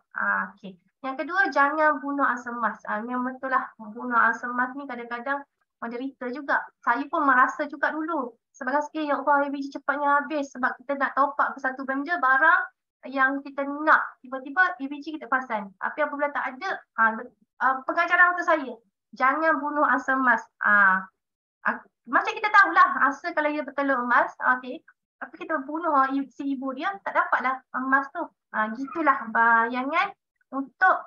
Okey. Yang kedua, jangan bunuh asa emas. Memang betul lah, bunuh asa emas ni kadang-kadang menderita juga. Saya pun merasa juga dulu. Sebagai ya Allah, AVG cepatnya habis sebab kita nak top up ke satu benda, barang yang kita nak. Tiba-tiba AVG kita pasang. Tapi apabila tak ada, pengajaran untuk saya, jangan bunuh asa emas. Macam kita tahulah, asa kalau dia bertelur emas, okey. Tapi kita bunuh si ibu dia, tak dapatlah emas tu. Gitulah bayangan untuk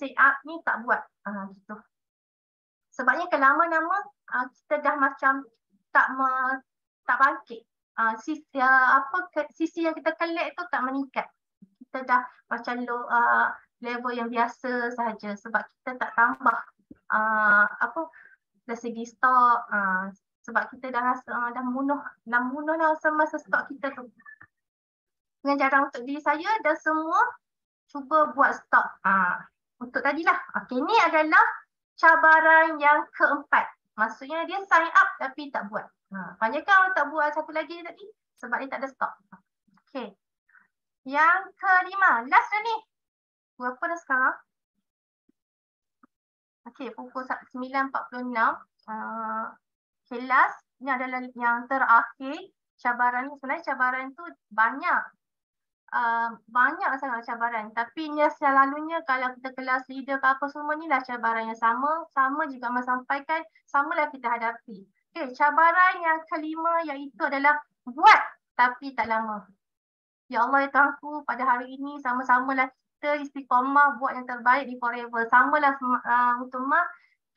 set up ni tak buat. Gitu. Sebabnya kelama-lama kita dah macam tak bangkit. Sisi yang kita collect tu tak meningkat. Kita dah macam level yang biasa sahaja sebab kita tak tambah dari segi stok. Sebab kita dah rasa dah bunuh lah semasa stok kita tu. Pengajaran untuk diri saya dan semua cuba buat stok. Untuk tadilah. Okey, ni adalah cabaran yang keempat. Maksudnya dia sign up tapi tak buat. Banyak kan tak buat satu lagi tadi sebab dia tak ada stok. Okey. Yang kelima, last dah ni. Berapa dah sekarang? Okey, pukul 9.46. Okay, last ni adalah yang terakhir. Cabaran ni sebenarnya cabaran tu banyak sangat cabaran. Tapi ni selalunya kalau kita kelas leader ke apa semua ni lah cabaran yang sama juga menyampaikan, samalah kita hadapi. Okay, cabaran yang kelima iaitu adalah buat tapi tak lama. Ya Allah ya Tuhanku, pada hari ini sama-samalah kita istiqamah buat yang terbaik di Forever. Samalah untuk Mak,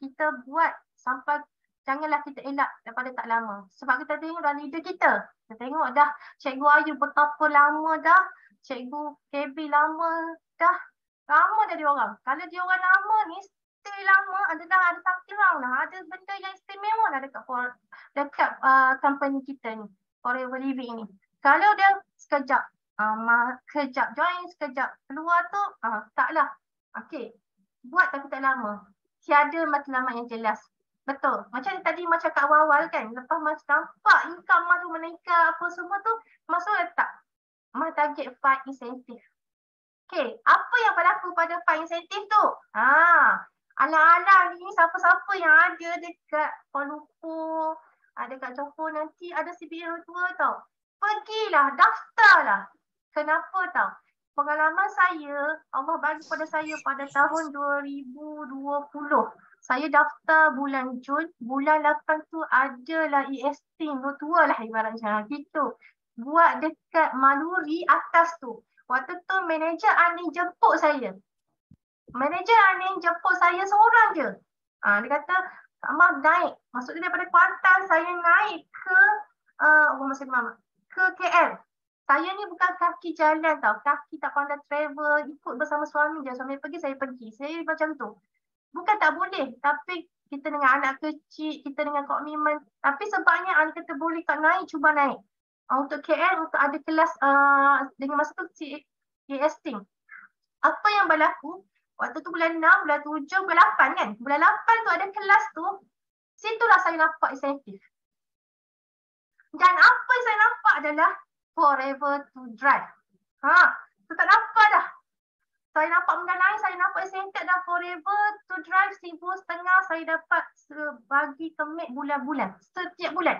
kita buat sampai janganlah kita elak daripada tak lama. Sebab kita tengok dah leader kita. Kita tengok dah Cikgu Ayu betapa lama dah. Cikgu KB lama dah. Lama dah dia orang. Kalau dia orang lama ni, stay lama, ada something wrong lah. Ada benda yang istimewa lah dekat company kita ni. Forever Living ni. Kalau dia sekejap join, sekejap keluar tu, taklah. Okey. Buat tapi tak lama. Tiada matlamat yang jelas. Betul. Macam tadi macam kat awal-awal kan. Lepas macam nampak income tu meningkat apa semua tu. Masuk letak. Target 5 insentif. Okay. Apa yang berlaku pada 5 insentif tu? Alang-alang ni siapa-siapa yang ada dekat Kuala Lumpur, dekat Johor nanti ada CBA tua tau. Pergilah, daftarlah. Kenapa tau? Pengalaman saya, Allah bagi pada saya pada tahun 2020. Saya daftar bulan Jun, bulan 8 tu adalah e-esteem tua lah ibaratnya gitu. Buat dekat Maluri atas tu. Waktu tu manager Ani jemput saya. Manager Aning jemput saya seorang je. Dia kata, Mak naik. Maksudnya daripada Kuantan saya naik ke ke KL. Saya ni bukan kaki jalan tau. Kaki tak pandai travel. Ikut bersama suami je. Suami pergi, saya pergi. Saya macam tu. Bukan tak boleh. Tapi kita dengan anak kecil, kita dengan komitmen. Tapi sebabnya anak kata boleh tak naik, cuba naik. Untuk KL, untuk ada kelas dengan masa tu CAS. Apa yang berlaku? Waktu tu bulan 6, bulan 7, bulan 8 kan? Bulan 8 tu ada kelas tu. Situlah saya nampak insentif. Dan apa yang saya nampak adalah forever to drive. Saya tak nampak dah. Saya nampak benda lain, saya nampak insentif dah forever to drive 1,500 saya dapat bagi kemik bulan-bulan. Setiap bulan.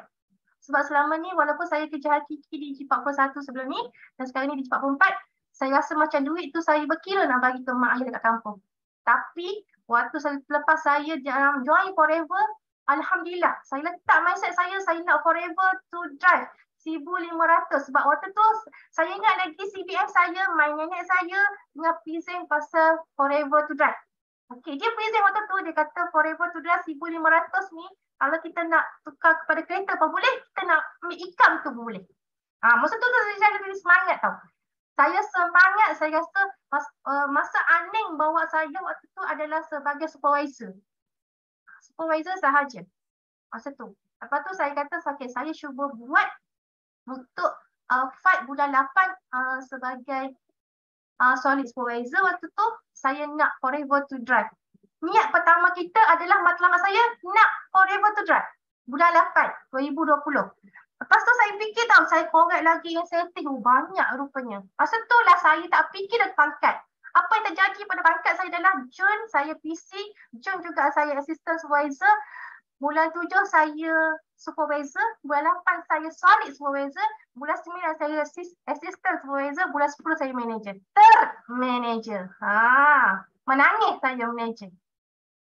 Sebab selama ni walaupun saya kerja hakiki di G41 sebelum ni dan sekarang ni di G44, saya rasa macam duit tu saya berkira nak bagi ke mak ayah dekat kampung. Tapi waktu lepas saya join forever, alhamdulillah, saya letak mindset saya nak forever to drive 1,500 sebab waktu tu saya ingat lagi CBM saya, my nenek saya dengan present pasal forever to drive. Okey, dia present waktu tu, dia kata forever to drive 1,500 ni kalau kita nak tukar kepada kereta apa boleh, kita nak ambil income tu boleh. Masa tu saya jadi semangat tau. Saya semangat, saya rasa masa Aning bawa saya waktu tu adalah sebagai supervisor. Supervisor sahaja. Masa tu. Lepas tu saya kata, okay, saya cuba buat untuk fight bulan 8 sebagai solid supervisor. Waktu tu saya nak forever to drive. Niat pertama kita adalah matlamat saya nak forever to drive. Bulan 8, 2020. Lepas tu saya fikir tau, saya korek lagi insentif. Banyak rupanya. Masa tu lah saya tak fikir dah pangkat. Apa yang terjadi pada pangkat saya adalah Jun saya PC, Jun juga saya assistant supervisor. Bulan 7 saya supervisor, bulan 8 saya solid supervisor, bulan 9 saya assistant supervisor, bulan 10 saya manager. Manager. Menangis saya manager.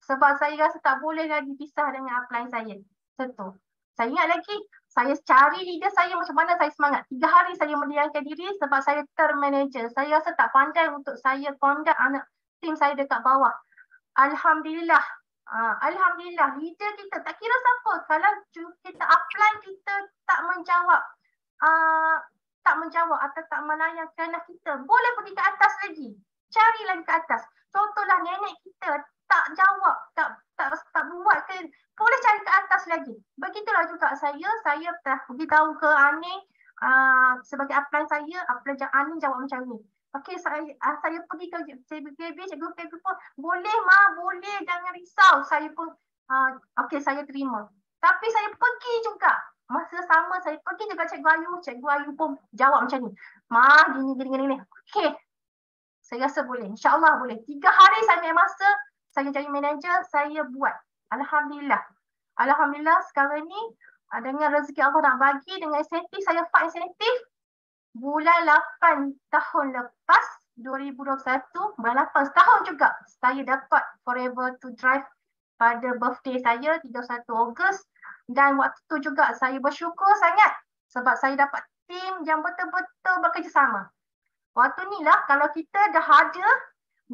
Sebab saya rasa tak boleh lagi pisah dengan upline saya. Tentu. Saya ingat lagi, saya cari leader saya macam mana saya semangat. 3 hari saya mendiamkan diri sebab saya manager. Saya rasa tak pandai untuk saya conduct anak tim saya dekat bawah. Alhamdulillah. Alhamdulillah, leader kita tak kira siapa. Kalau kita upline kita tak menjawab atau tak melayan kerana kita, boleh pergi ke atas lagi. Cari lagi ke atas. Contohlah nenek kita tak jawab, tak buat ke, boleh cari ke atas lagi. Begitulah juga saya dah beritahu ke Aning sebagai upline saya, upline Aning jawab macam ni. Okey, saya pergi ke cikgu KB pun, boleh Ma, boleh, jangan risau. Saya pun, okey saya terima. Tapi saya pergi juga. Masa sama saya pergi juga Cikgu Ayu pun jawab macam ni. Ma, gini. Okey, saya rasa boleh. InsyaAllah boleh. 3 hari saya ambil masa, saya jadi manager, saya buat. Alhamdulillah. Alhamdulillah sekarang ni dengan rezeki Allah nak bagi, dengan insentif, saya fight insentif. Bulan 8 tahun lepas, 2021, bulan 8 setahun juga, saya dapat forever to drive pada birthday saya, 31 Ogos. Dan waktu tu juga saya bersyukur sangat sebab saya dapat tim yang betul-betul bekerjasama. Waktu ni lah kalau kita dah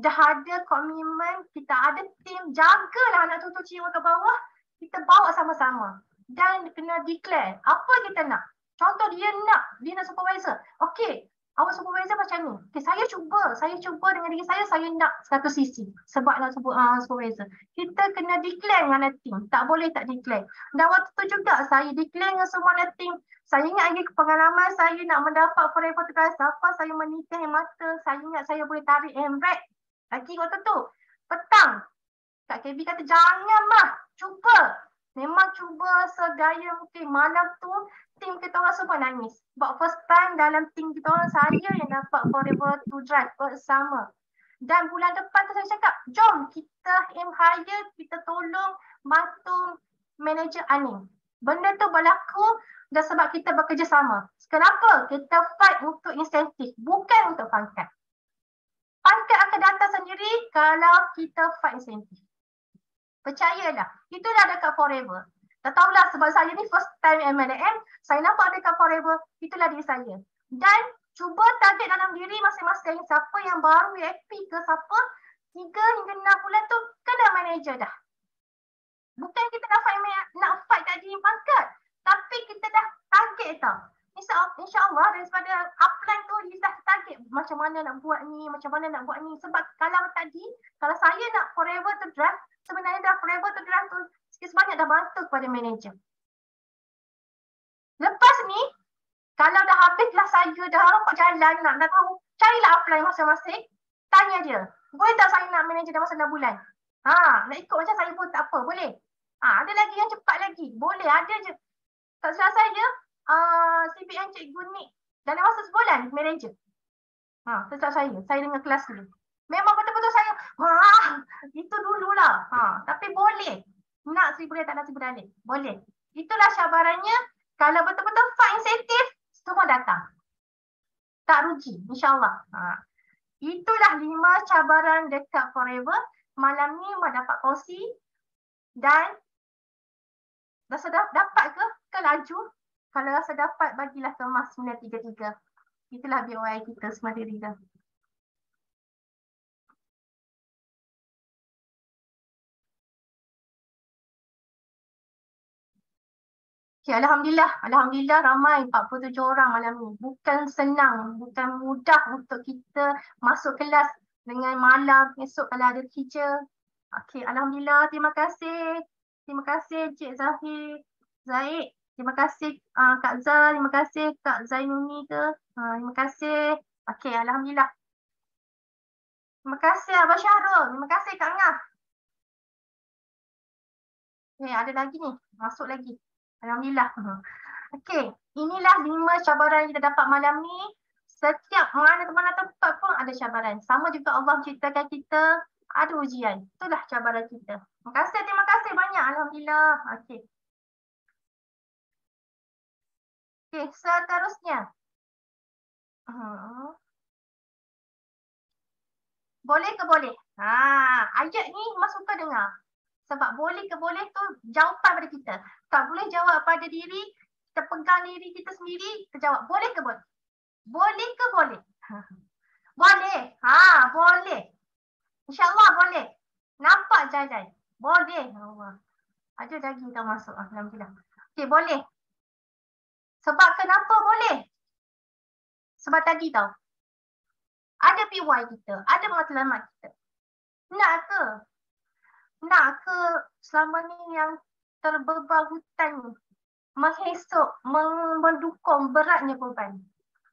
ada komitmen, kita ada tim, jagalah anak tutu jiwa ke bawah, kita bawa sama-sama dan kena declare apa kita nak. Contoh dia nak supervisor. Okey, awak supervisor macam ni. Okay, saya cuba dengan diri saya nak 100 cc sebab nak supervisor. Kita kena declare dengan tim, tak boleh tak declare. Dan waktu tu juga saya declare dengan semua tim. Saya ingat lagi pengalaman saya nak mendapat forever to drive. Siapa saya menikah mata, saya ingat saya boleh tarik handbrake. Lagi waktu tu, petang. Kak KB kata, jangan mah, cuba. Memang cuba sedaya mungkin. Malam tu, tim kita orang semua nangis. Sebab first time dalam tim kita orang, saya yang dapat forever to drive bersama. Dan bulan depan tu saya cakap, jom kita aim higher, kita tolong bantu manager Aning. Benda tu berlaku dan sebab kita bekerjasama. Kenapa? Kita fight untuk insentif, bukan untuk pangkat. Pangkat akan datang sendiri kalau kita fight insentif. Percayalah, itulah dekat forever. Tak tahulah sebab saya ni first time MLM, saya nampak dekat forever, itulah diri saya. Dan cuba target dalam diri masing-masing, siapa yang baru happy ke siapa, 3 hingga 6 bulan tu kena manager dah. Bukan kita nak fight tak jadi pangkat, tapi kita dah target tau. InsyaAllah daripada upline tu dia dah target macam mana nak buat ni, macam mana nak buat ni. Sebab kalau saya nak forever to drive, sebenarnya dah forever to drive tu sikit sebanyak dah bantu kepada manager. Lepas ni, kalau dah habislah saya dah nampak jalan, nak tahu, carilah upline masing-masing, tanya dia, boleh tak saya nak manager dalam masa 6 bulan? Nak ikut macam saya pun tak apa, boleh? Ada lagi yang cepat lagi, boleh, ada je. Tak salah saya, CBN Cikgu Nik dalam masa sebulan manager. Tetap saya dengar kelas dulu. Memang betul-betul saya, itu dululah. Tapi boleh. Nak 1,000 tak nak 1,000 dalih. Boleh. Itulah cabarannya. Kalau betul-betul fight insentif, semua datang. Tak rugi, insyaAllah. Itulah 5 cabaran dekat Forever. Malam ni Mak dapat kongsi. Dan rasa dapat ke laju? Kalau rasa dapat, bagilah ke Mas 933. Itulah BOI kita Smart Reader. Okay, Alhamdulillah ramai 47 orang malam ni. Bukan senang, bukan mudah untuk kita masuk kelas dengan malam esok kalau ada teacher. Okay, Alhamdulillah, terima kasih. Terima kasih Cik Zaid. Terima kasih Kak Zah, terima kasih Kak Zainuni ke. Terima kasih. Okay, Alhamdulillah. Terima kasih Abah Syahrul. Terima kasih Kak Ngah. Okay, ada lagi ni. Masuk lagi. Alhamdulillah. Okey, inilah 5 cabaran yang kita dapat malam ni. Setiap mana tempat pun ada cabaran. Sama juga Allah menciptakan kita, ada ujian. Itulah cabaran kita. Terima kasih banyak. Alhamdulillah. Okey. Okey, seterusnya. Boleh ke boleh? Ayat ni Mas suka dengar. Sebab boleh ke boleh tu jawapan pada kita. Tak boleh jawab pada diri, kita pegang diri kita sendiri, kita jawab boleh ke boleh? Boleh ke boleh? Boleh. Boleh. InsyaAllah boleh. Nampak jalan. Boleh. Ada lagi dah masuk. Alhamdulillah. Okey, boleh. Sebab kenapa boleh? Sebab tadi tau. Ada PY kita, ada matlamat kita. Nak ke selama ni yang terbebal hutan ni menghesok, mendukung beratnya beban?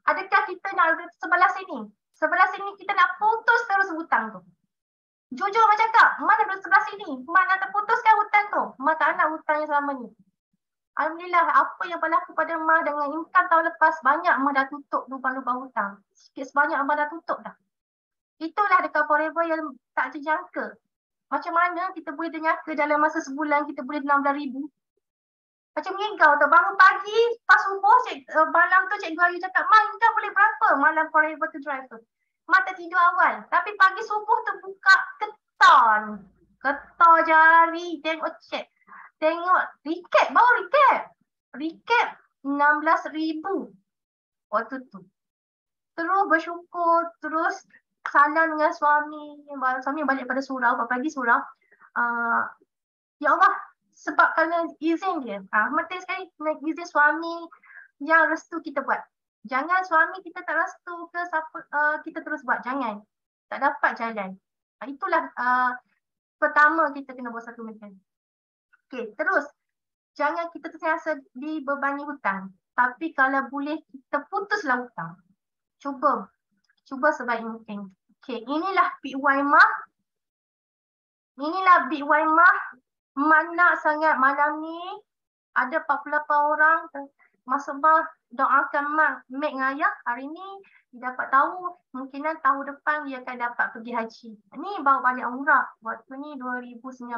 Adakah kita nak sebelah sini? Sebelah sini kita nak putus terus hutang tu. Jujur macam cakap, mana duduk sebelah sini? Mana terputuskan hutang tu? Mak tak nak hutangnya selama ni. Alhamdulillah, apa yang berlaku pada Mak dengan income tahun lepas, banyak Mak dah tutup lubang-lubang hutang. Sikit sebanyak Mak dah tutup dah. Itulah dekat Forever yang tak terjangka. Macam mana kita boleh ternyata dalam masa sebulan kita boleh 16,000? Macam ngigau tu, bangun pagi, pas subuh, malam tu Cikgu Ayu cakap, Mak, income boleh berapa malam Forever to Drive tu? Mak tak tidur awal. Tapi pagi subuh tu buka ketar jari, tengok cek. Tengok recap, baru recap. Recap 16,000 waktu tu. Terus bersyukur, terus salam dengan suami. Suami balik pada surau, pagi surau. Ya Allah, sebab kerana izin dia. Penting sekali kena izin suami yang restu kita buat. Jangan suami kita tak restu ke kita terus buat. Jangan. Tak dapat jalan. Itulah pertama kita kena buat satu benda. Okey, terus. Jangan kita terbiasa dibebani hutang. Tapi kalau boleh kita putuslah hutang. Cuba sebaik mungkin. Okey, inilah PY Mah. Inilah PY Mah. Mana sangat malam ni ada 48 orang masuk Mah doakan Mak Mek dengan Ayah. Hari ni dia dapat tahu mungkinan tahun depan dia akan dapat pergi haji. Ni baru balik umrah. Waktu ni 2019.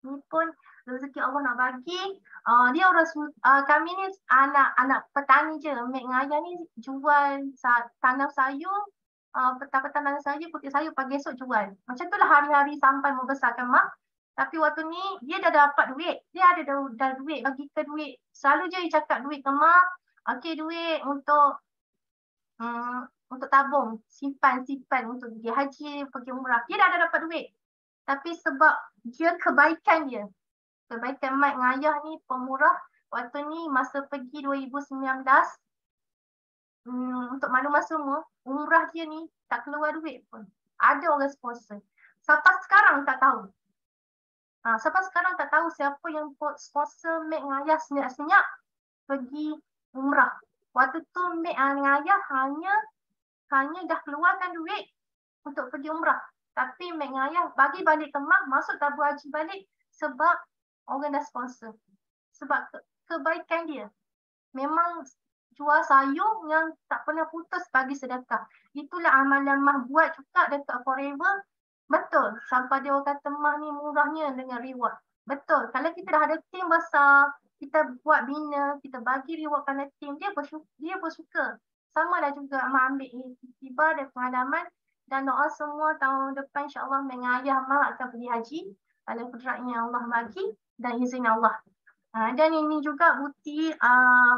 Ni pun rezeki Allah nak bagi. Dia orang kami ni anak petani je. Mek dengan Ayah ni jual tanam sayur. Petang-petang tanam sayur, putih sayur, pagi esok jual. Macam itulah hari-hari sampai membesarkan Mak. Tapi waktu ni dia dah dapat duit. Dia ada dah duit, bagi ke duit. Selalu je dia cakap duit ke Mak. Okey, duit untuk untuk tabung, simpan untuk pergi haji, pergi umrah. Dia dah ada dapat duit. Tapi sebab dia kebaikan mak dengan ayah ni pemurah, waktu ni masa pergi 2019, untuk maklumat semua, umrah dia ni tak keluar duit pun. Ada orang sponsor. Sampai sekarang tak tahu. Sampai sekarang tak tahu siapa yang sponsor mak dengan ayah senyap-senyap pergi umrah. Waktu tu mak dengan ayah hanya dah keluarkan duit untuk pergi umrah. Tapi mak dengan ayah bagi balik ke mak, masuk tabung haji balik sebab orang dah sponsor. Sebab kebaikan dia. Memang jual sayur yang tak pernah putus bagi sedekah. Itulah amalan Mah buat juga dekat Forever. Betul. Sampai dia orang kata Mah ni murahnya dengan reward. Betul. Kalau kita dah ada tim besar, kita buat bina, kita bagi reward pada tim, dia bersuka. Sama lah juga Mah ambil tiba dan pengalaman dan doa semua tahun depan insyaAllah dengan ayah Mah akan pergi haji. Kalau kudratnya Allah bagi dan izin Allah. Dan ini juga bukti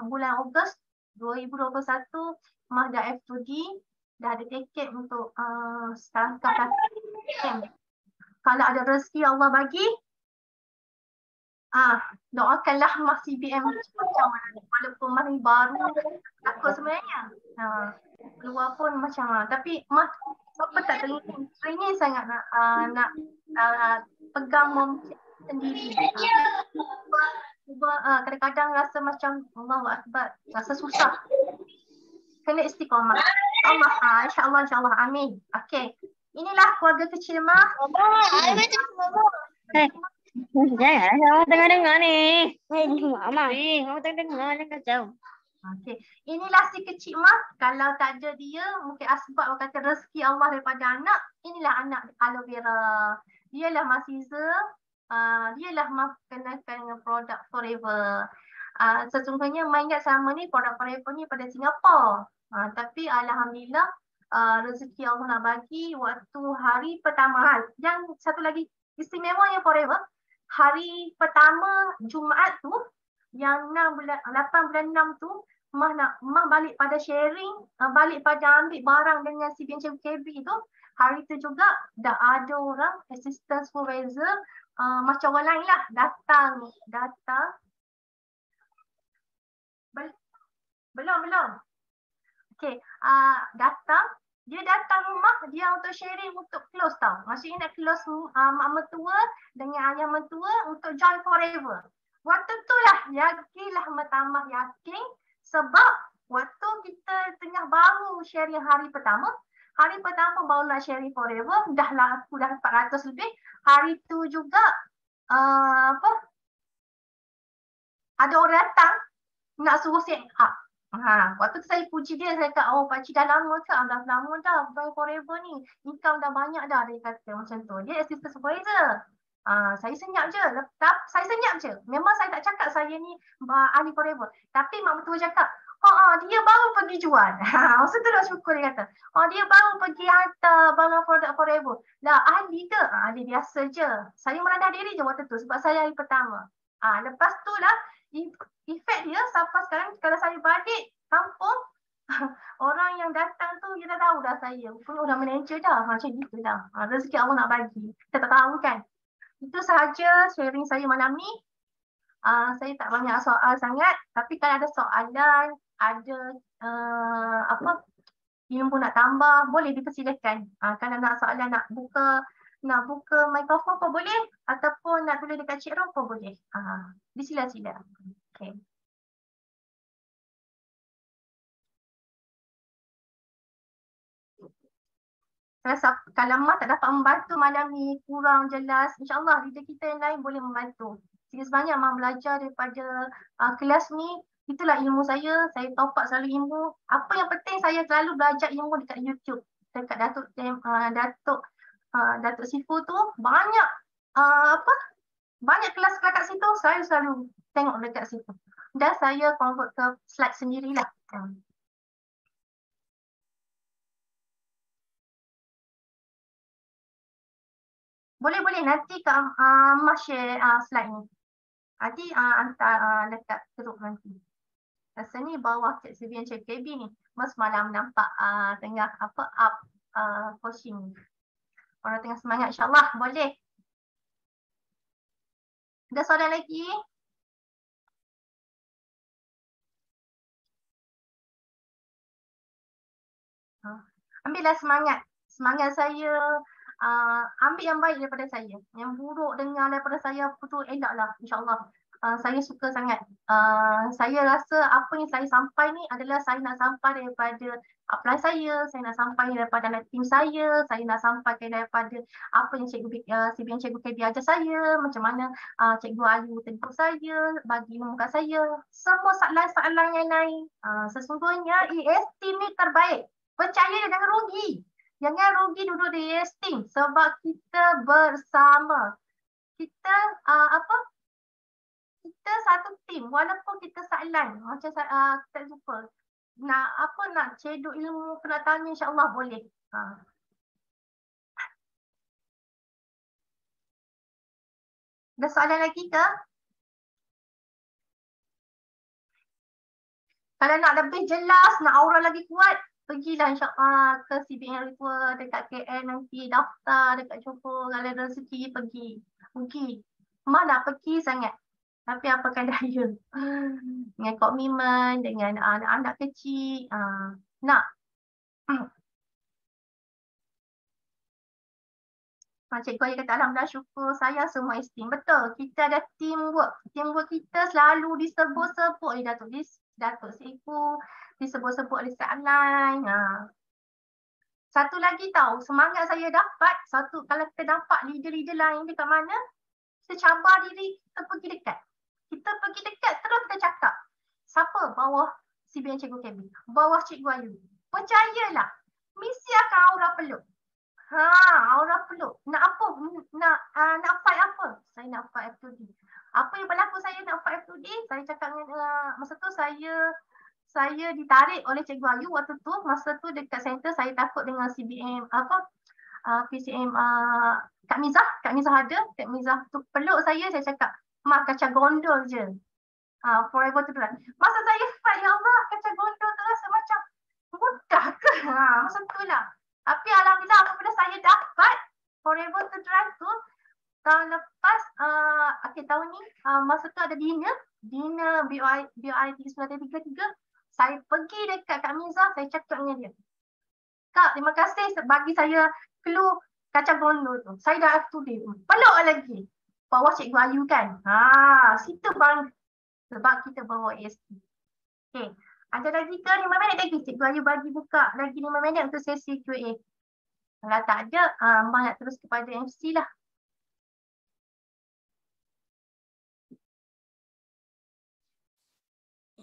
bulan Ogos 2021 Mah dah F2D, dah ada tiket untuk setangkap KM. Kalau ada rezeki Allah bagi, doakanlah Mah CBM macam mana. Walaupun Mah ni baru takut sebenarnya. Keluar pun macam tapi Mah siapa tak teringin sangat nak pegang mom sendiri. Kadang-kadang rasa macam Allahu Akbar, rasa susah. Kena istiqamah. InsyaAllah, amin. Okey. Inilah keluarga kecil Mah. Jangan, kamu dengar ni. Mama. Kamu dengar kacau. Okey. Inilah si kecil Mah. Kalau tak ada dia, mungkin asbab kata rezeki Allah daripada anak. Inilah anak aloe vera. Dialah Mah Caesar. Dialah Mah kenakan dengan produk Forever. Sesungguhnya Mah ingat sama ni produk Forever ni pada Singapura. Tapi Alhamdulillah rezeki Allah nak bagi waktu hari pertama. Yang satu lagi istimewanya Forever, hari pertama Jumaat tu, yang 8 bulan 6 tu, Mah balik pada sharing, balik pada ambil barang dengan si BNCKB tu. Hari tu juga dah ada orang assistant supervisor macam orang lain lah datang. Belum. Okey, dia datang rumah dia untuk sharing untuk close tau. Maksudnya nak close mak mertua dengan ayah mertua untuk join Forever. Waktu tu lah yakinlah tambah yakin sebab waktu kita tengah baru sharing hari pertama baru nak sharing Forever, aku dah 400 lebih. Hari tu juga ada orang datang nak suruh set up. Waktu tu saya puji dia, saya kata, pakcik dah lama ke? Dah lama dah, bukan Forever ni. Income dah banyak dah, dia kata macam tu. Dia assistant supervisor. Saya senyap je. Memang saya tak cakap saya ni ahli Forever. Tapi mak mertua cakap, dia baru pergi jual. Maksud tu dah syukur dia kata. Dia baru pergi hantar barang produk Forever. Lah ahli ke? Ahli biasa je. Saya merendah diri je waktu tu sebab saya hari pertama. Lepas tu lah, efek dia sampai sekarang kalau saya balik kampung, orang yang datang tu dia dah tahu dah saya. Rupanya dah manager dah. Macam gitu dah. Rezeki Allah nak bagi. Kita tak tahu kan. Itu sahaja sharing saya malam ni. Saya tak banyak soal sangat. Tapi kalau ada soalan, ada ilmu nak tambah, boleh dipersilakan. Kalau nak soalan nak buka mikrofon pun boleh, ataupun nak tulis dekat chat room pun boleh. Sila. Okay. Kalau Mak tak dapat membantu malam ni, kurang jelas, insyaAllah leader kita yang lain boleh membantu. Sebanyak Mak belajar daripada kelas ni, itulah ilmu saya top up selalu ilmu. Apa yang penting saya selalu belajar ilmu dekat YouTube. Dekat Datuk Sifu tu, banyak kelas kat situ, saya selalu tengok dekat situ. Dan saya convert ke slide sendirilah. Boleh nanti Mak share slide ni. Nanti hantar dekat grup nanti. Rasanya bawah Cik Sivian Cik KB ni. Mas malam nampak tengah up coaching. Orang tengah semangat, insyaAllah boleh. Ada soalan lagi? Ambillah semangat. Semangat saya, ambil yang baik daripada saya. Yang buruk dengar daripada saya apa tu elaklah, insyaAllah. Saya suka sangat. Saya rasa apa yang saya sampai ni adalah saya nak sampai daripada upline saya nak sampai daripada tim saya nak sampaikan daripada apa yang Cikgu KB ajar saya, macam mana Cikgu Ayu tegur saya, bagi ilmu kat saya. Semua soalan-soalan yang lain. Sesungguhnya EST ni terbaik. Percaya jangan rugi. Jangan rugi duduk di EST sebab kita bersama. Kita kita satu tim walaupun kita salan macam kita jumpa nak cedok ilmu kena tanya insya-Allah boleh. Ada soalan lagi ke? Kalau nak lebih jelas, nak aura lagi kuat, pergilah insya-Allah ke CBN Ritual dekat KL nanti daftar dekat Johor. Kalau ada rezeki pergi. Mana pergi sangat. Tapi apakan daya. Dengan komitmen, dengan anak-anak kecil. Nak. Cikgu Ayu kata alhamdulillah syukur saya semua esteem. Betul. Kita ada teamwork. Teamwork kita selalu disebut-sebut oleh Datuk Seifu. Disebut-sebut oleh Sa'alain. Satu lagi tahu, semangat saya dapat. Satu, kalau kita nampak leader-leader lain dekat mana, kita cabar diri, kita pergi dekat. Kita pergi dekat, terus kita cakap. Siapa? Bawah CBN Cikgu KB. Bawah Cikgu Ayu. Percayalah. Mesti akan aura peluk. Aura peluk. Nak apa? Nak fight apa? Saya nak fight F2D. Apa yang berlaku saya nak fight F2D? Saya cakap dengan, masa tu saya ditarik oleh Cikgu Ayu waktu tu. Masa tu dekat center saya takut dengan CBM, PCM Kak Mizah ada. Kak Mizah tu peluk saya cakap, mak kaca gondol je. Forever to run. Masa saya fight, ya Allah, kaca gondol tu rasa macam mudah ke? Masa tu lah. Tapi alhamdulillah apabila saya dapat forever to run tu, tahun lepas, akhir tahun ni, masa tu ada dinner BOIT 933. Saya pergi dekat Kak Mizah, saya cakap dengan dia. Kak, terima kasih bagi saya clue kaca gondol tu. Saya dah F2D. Peluk lagi. Bawah Cikgu Ayu kan. Situ bang. Sebab kita bawa AST. Okay. Ada lagi ke 5 minit lagi? Cikgu Ayu bagi buka lagi 5 minit untuk sesi Q&A. Kalau tak ada, Mbak nak terus kepada MC lah.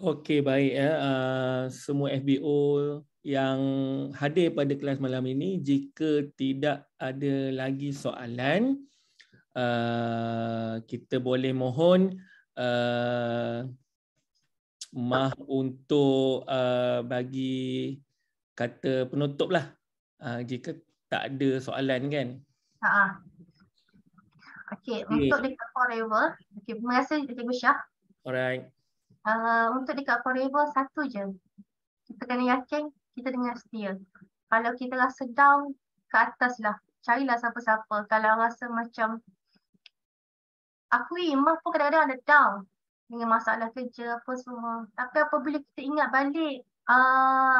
Okey, baik ya. Semua FBO yang hadir pada kelas malam ini, jika tidak ada lagi soalan, kita boleh mohon Mah untuk bagi kata penutup lah, jika tak ada soalan kan. Okey, untuk dekat Forever, terima kasih Cikgu Syah. Alright. Untuk dekat Forever satu je, kita kena yakin kita dengan setia. Kalau kita rasa down, ke atas lah, carilah siapa-siapa. Kalau rasa macam akui, Mah pun kadang-kadang ada down dengan masalah kerja apa semua. Tapi apabila kita ingat balik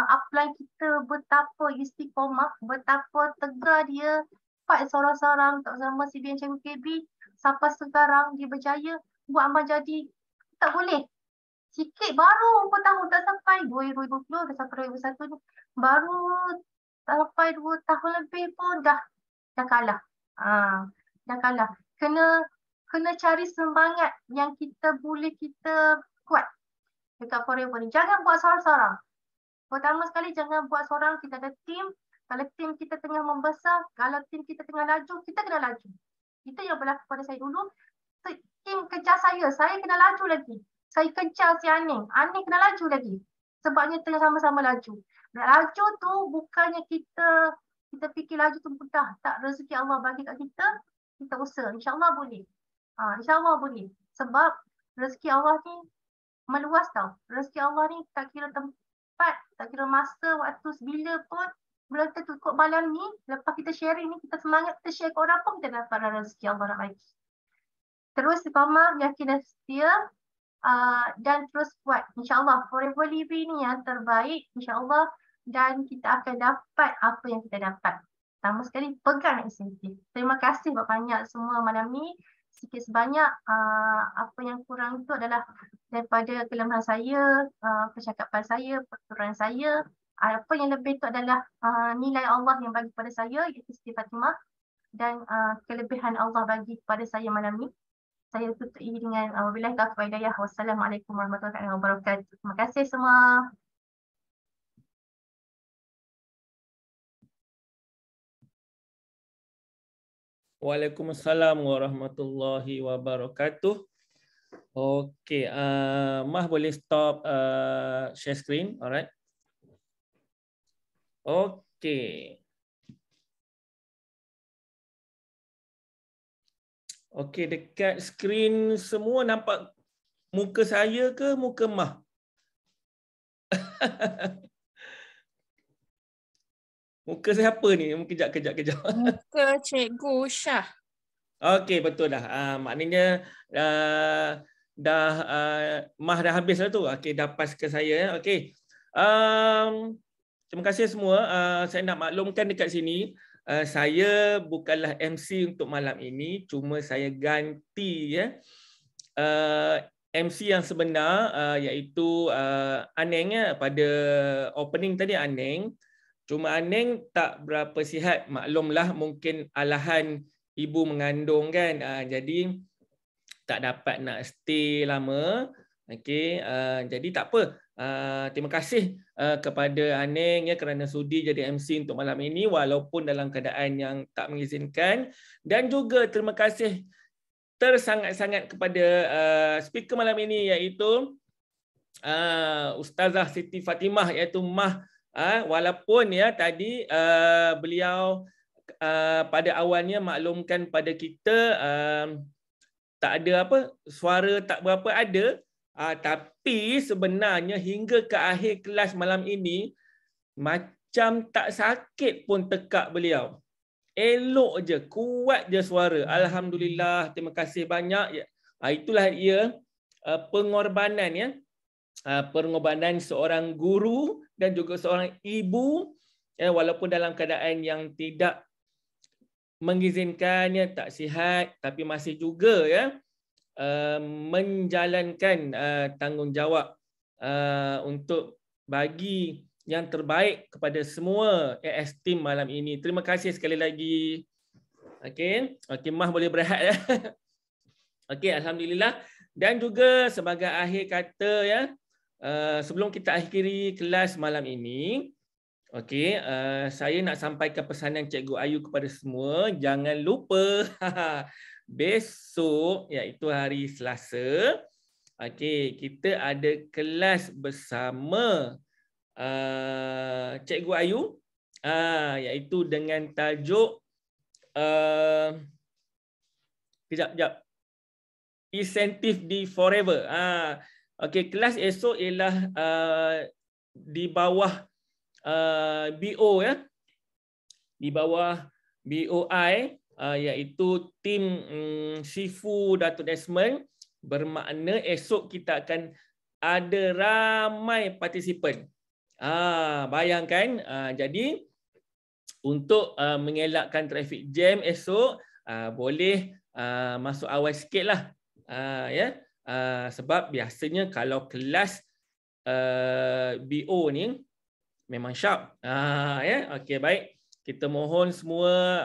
upline kita betapa istiqomah, betapa tegar dia fight seorang-seorang sama CBN Cikgu KB, sampai sekarang dia berjaya buat amal jadi. Tak boleh. Sikit baru berapa tahun tak sampai 2020 dah sampai 2021 ni. Baru sampai 2 tahun lebih pun dah kalah. Dah kalah. Kena cari semangat yang kita boleh kita kuat dekat Forever ni. Jangan buat seorang-seorang. Pertama sekali jangan buat seorang, kita ada tim. Kalau tim kita tengah membesar, kalau tim kita tengah laju, kita kena laju. Itu yang berlaku pada saya dulu. Tim kejar saya kena laju lagi. Saya kejar si Aning kena laju lagi. Sebabnya tengah sama-sama laju. Dan laju tu bukannya kita fikir laju tu mudah. Tak, rezeki Allah bagi kat kita usaha. InsyaAllah boleh. InsyaAllah boleh. Sebab rezeki Allah ni meluas tau. Rezeki Allah ni tak kira tempat, tak kira masa, waktu, sebila pun. Belum tentu kod malam ni, lepas kita sharing ni, kita semangat, kita share ke orang pun, kita dapat rezeki Allah nak bagi. Terus istiqamah, yakin dan setia, dan terus buat. InsyaAllah, Forever Living ni yang terbaik, insyaAllah, dan kita akan dapat apa yang kita dapat. Pertama sekali, pegang insentif. Terima kasih banyak semua malam ni. Sikit sebanyak, apa yang kurang itu adalah daripada kelemahan saya, percakapan saya, pertuturan saya. Apa yang lebih itu adalah nilai Allah yang bagi kepada saya, iaitu Siti Fatimah, dan kelebihan Allah bagi kepada saya malam ni. Saya tutup dengan wabillahi taufiq wal hidayah. Wassalamualaikum warahmatullahi wabarakatuh. Terima kasih semua. Waalaikumsalam warahmatullahi wabarakatuh. Okey, Mah boleh stop share screen, alright? Okey. Okey, dekat skrin semua nampak muka saya ke muka Mah? Muka siapa ni? Kejap. Muka Cikgu Syah. Okey, betul dah. Maknanya Mah dah habis lah tu. Okey, dah pas ke saya. Okey. Terima kasih semua. Saya nak maklumkan dekat sini, saya bukanlah MC untuk malam ini, cuma saya ganti MC yang sebenar, iaitu Aneng pada opening tadi Aneng. Cuma Aneng tak berapa sihat, maklumlah mungkin alahan ibu mengandung kan, jadi tak dapat nak stay lama. Okey, jadi tak apa. Terima kasih kepada Aneng kerana sudi jadi MC untuk malam ini walaupun dalam keadaan yang tak mengizinkan, dan juga terima kasih tersangat-sangat kepada speaker malam ini, iaitu Ustazah Siti Fatimah, iaitu Mah. Walaupun tadi beliau pada awalnya maklumkan pada kita tak ada suara tak berapa ada, tapi sebenarnya hingga ke akhir kelas malam ini macam tak sakit pun tekak beliau. Elok je, kuat je suara. Alhamdulillah, terima kasih banyak. Itulah ia pengorbanan pengorbanan seorang guru dan juga seorang ibu, walaupun dalam keadaan yang tidak mengizinkan, tak sihat, tapi masih juga menjalankan tanggungjawab untuk bagi yang terbaik kepada semua AS Team malam ini. Terima kasih sekali lagi. Okey, Mah boleh berehat Okey, alhamdulillah. Dan juga sebagai akhir kata sebelum kita akhiri kelas malam ini, okey, saya nak sampaikan pesanan Cikgu Ayu kepada semua. Jangan lupa besok, iaitu hari Selasa, okey, kita ada kelas bersama Cikgu Ayu, iaitu dengan tajuk kejap. Insentif di Forever. Okey, kelas esok ialah di bawah BO di bawah BOI, iaitu tim Shifu Datuk Desmond. Bermakna esok kita akan ada ramai partisipan. Bayangkan, jadi untuk mengelakkan traffic jam esok, boleh masuk awal sikit lah. Sebab biasanya kalau kelas BO ni memang sharp. Okey, baik. Kita mohon semua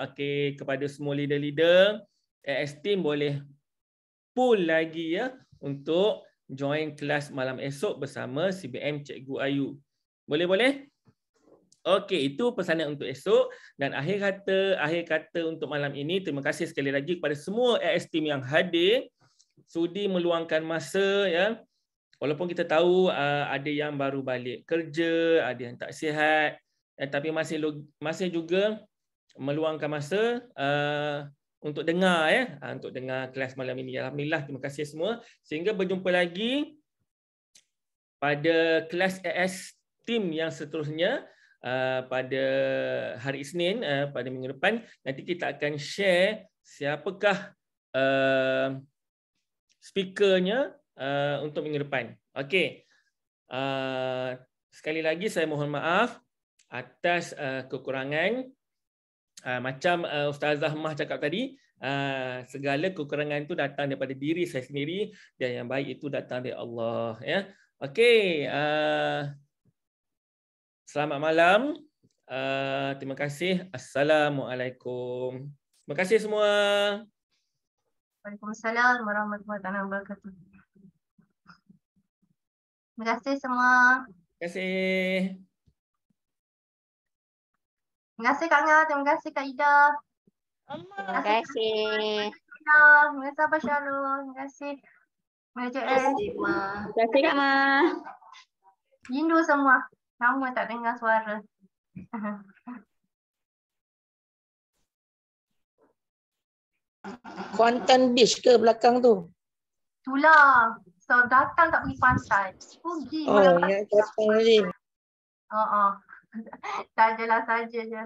kepada semua leader-leader AS Team boleh pull lagi untuk join kelas malam esok bersama CBM Cikgu Ayu. Boleh? Okey, itu pesanan untuk esok. Dan akhir kata untuk malam ini, terima kasih sekali lagi kepada semua AS Team yang hadir, sudi meluangkan masa Walaupun kita tahu ada yang baru balik kerja, ada yang tak sihat, tapi masih juga meluangkan masa untuk dengar untuk dengar kelas malam ini. Alhamdulillah, terima kasih semua. Sehingga berjumpa lagi pada kelas AS team yang seterusnya pada hari Isnin, pada minggu depan, nanti kita akan share siapakah speakernya untuk minggu depan. Okey. Sekali lagi saya mohon maaf atas kekurangan. Macam Ustazah Mah cakap tadi, segala kekurangan itu datang daripada diri saya sendiri dan yang baik itu datang dari Allah. Ya. Okey. Selamat malam. Terima kasih. Assalamualaikum. Terima kasih semua. Waalaikumsalam warahmatullahi wabarakatuh. Terima kasih semua. Terima kasih. Terima kasih Kak Nga, terima kasih Kak Ida. Terima kasih. Terima kasih Abah Syarul, terima kasih Manager S. Terima kasih Kak Ma. Rindu semua. Lama tak dengar suara. Kuantan Beach ke belakang tu? Itulah. So datang tak pergi pantai. Pergi. Oh, yang datang tadi. Sajalah saja je.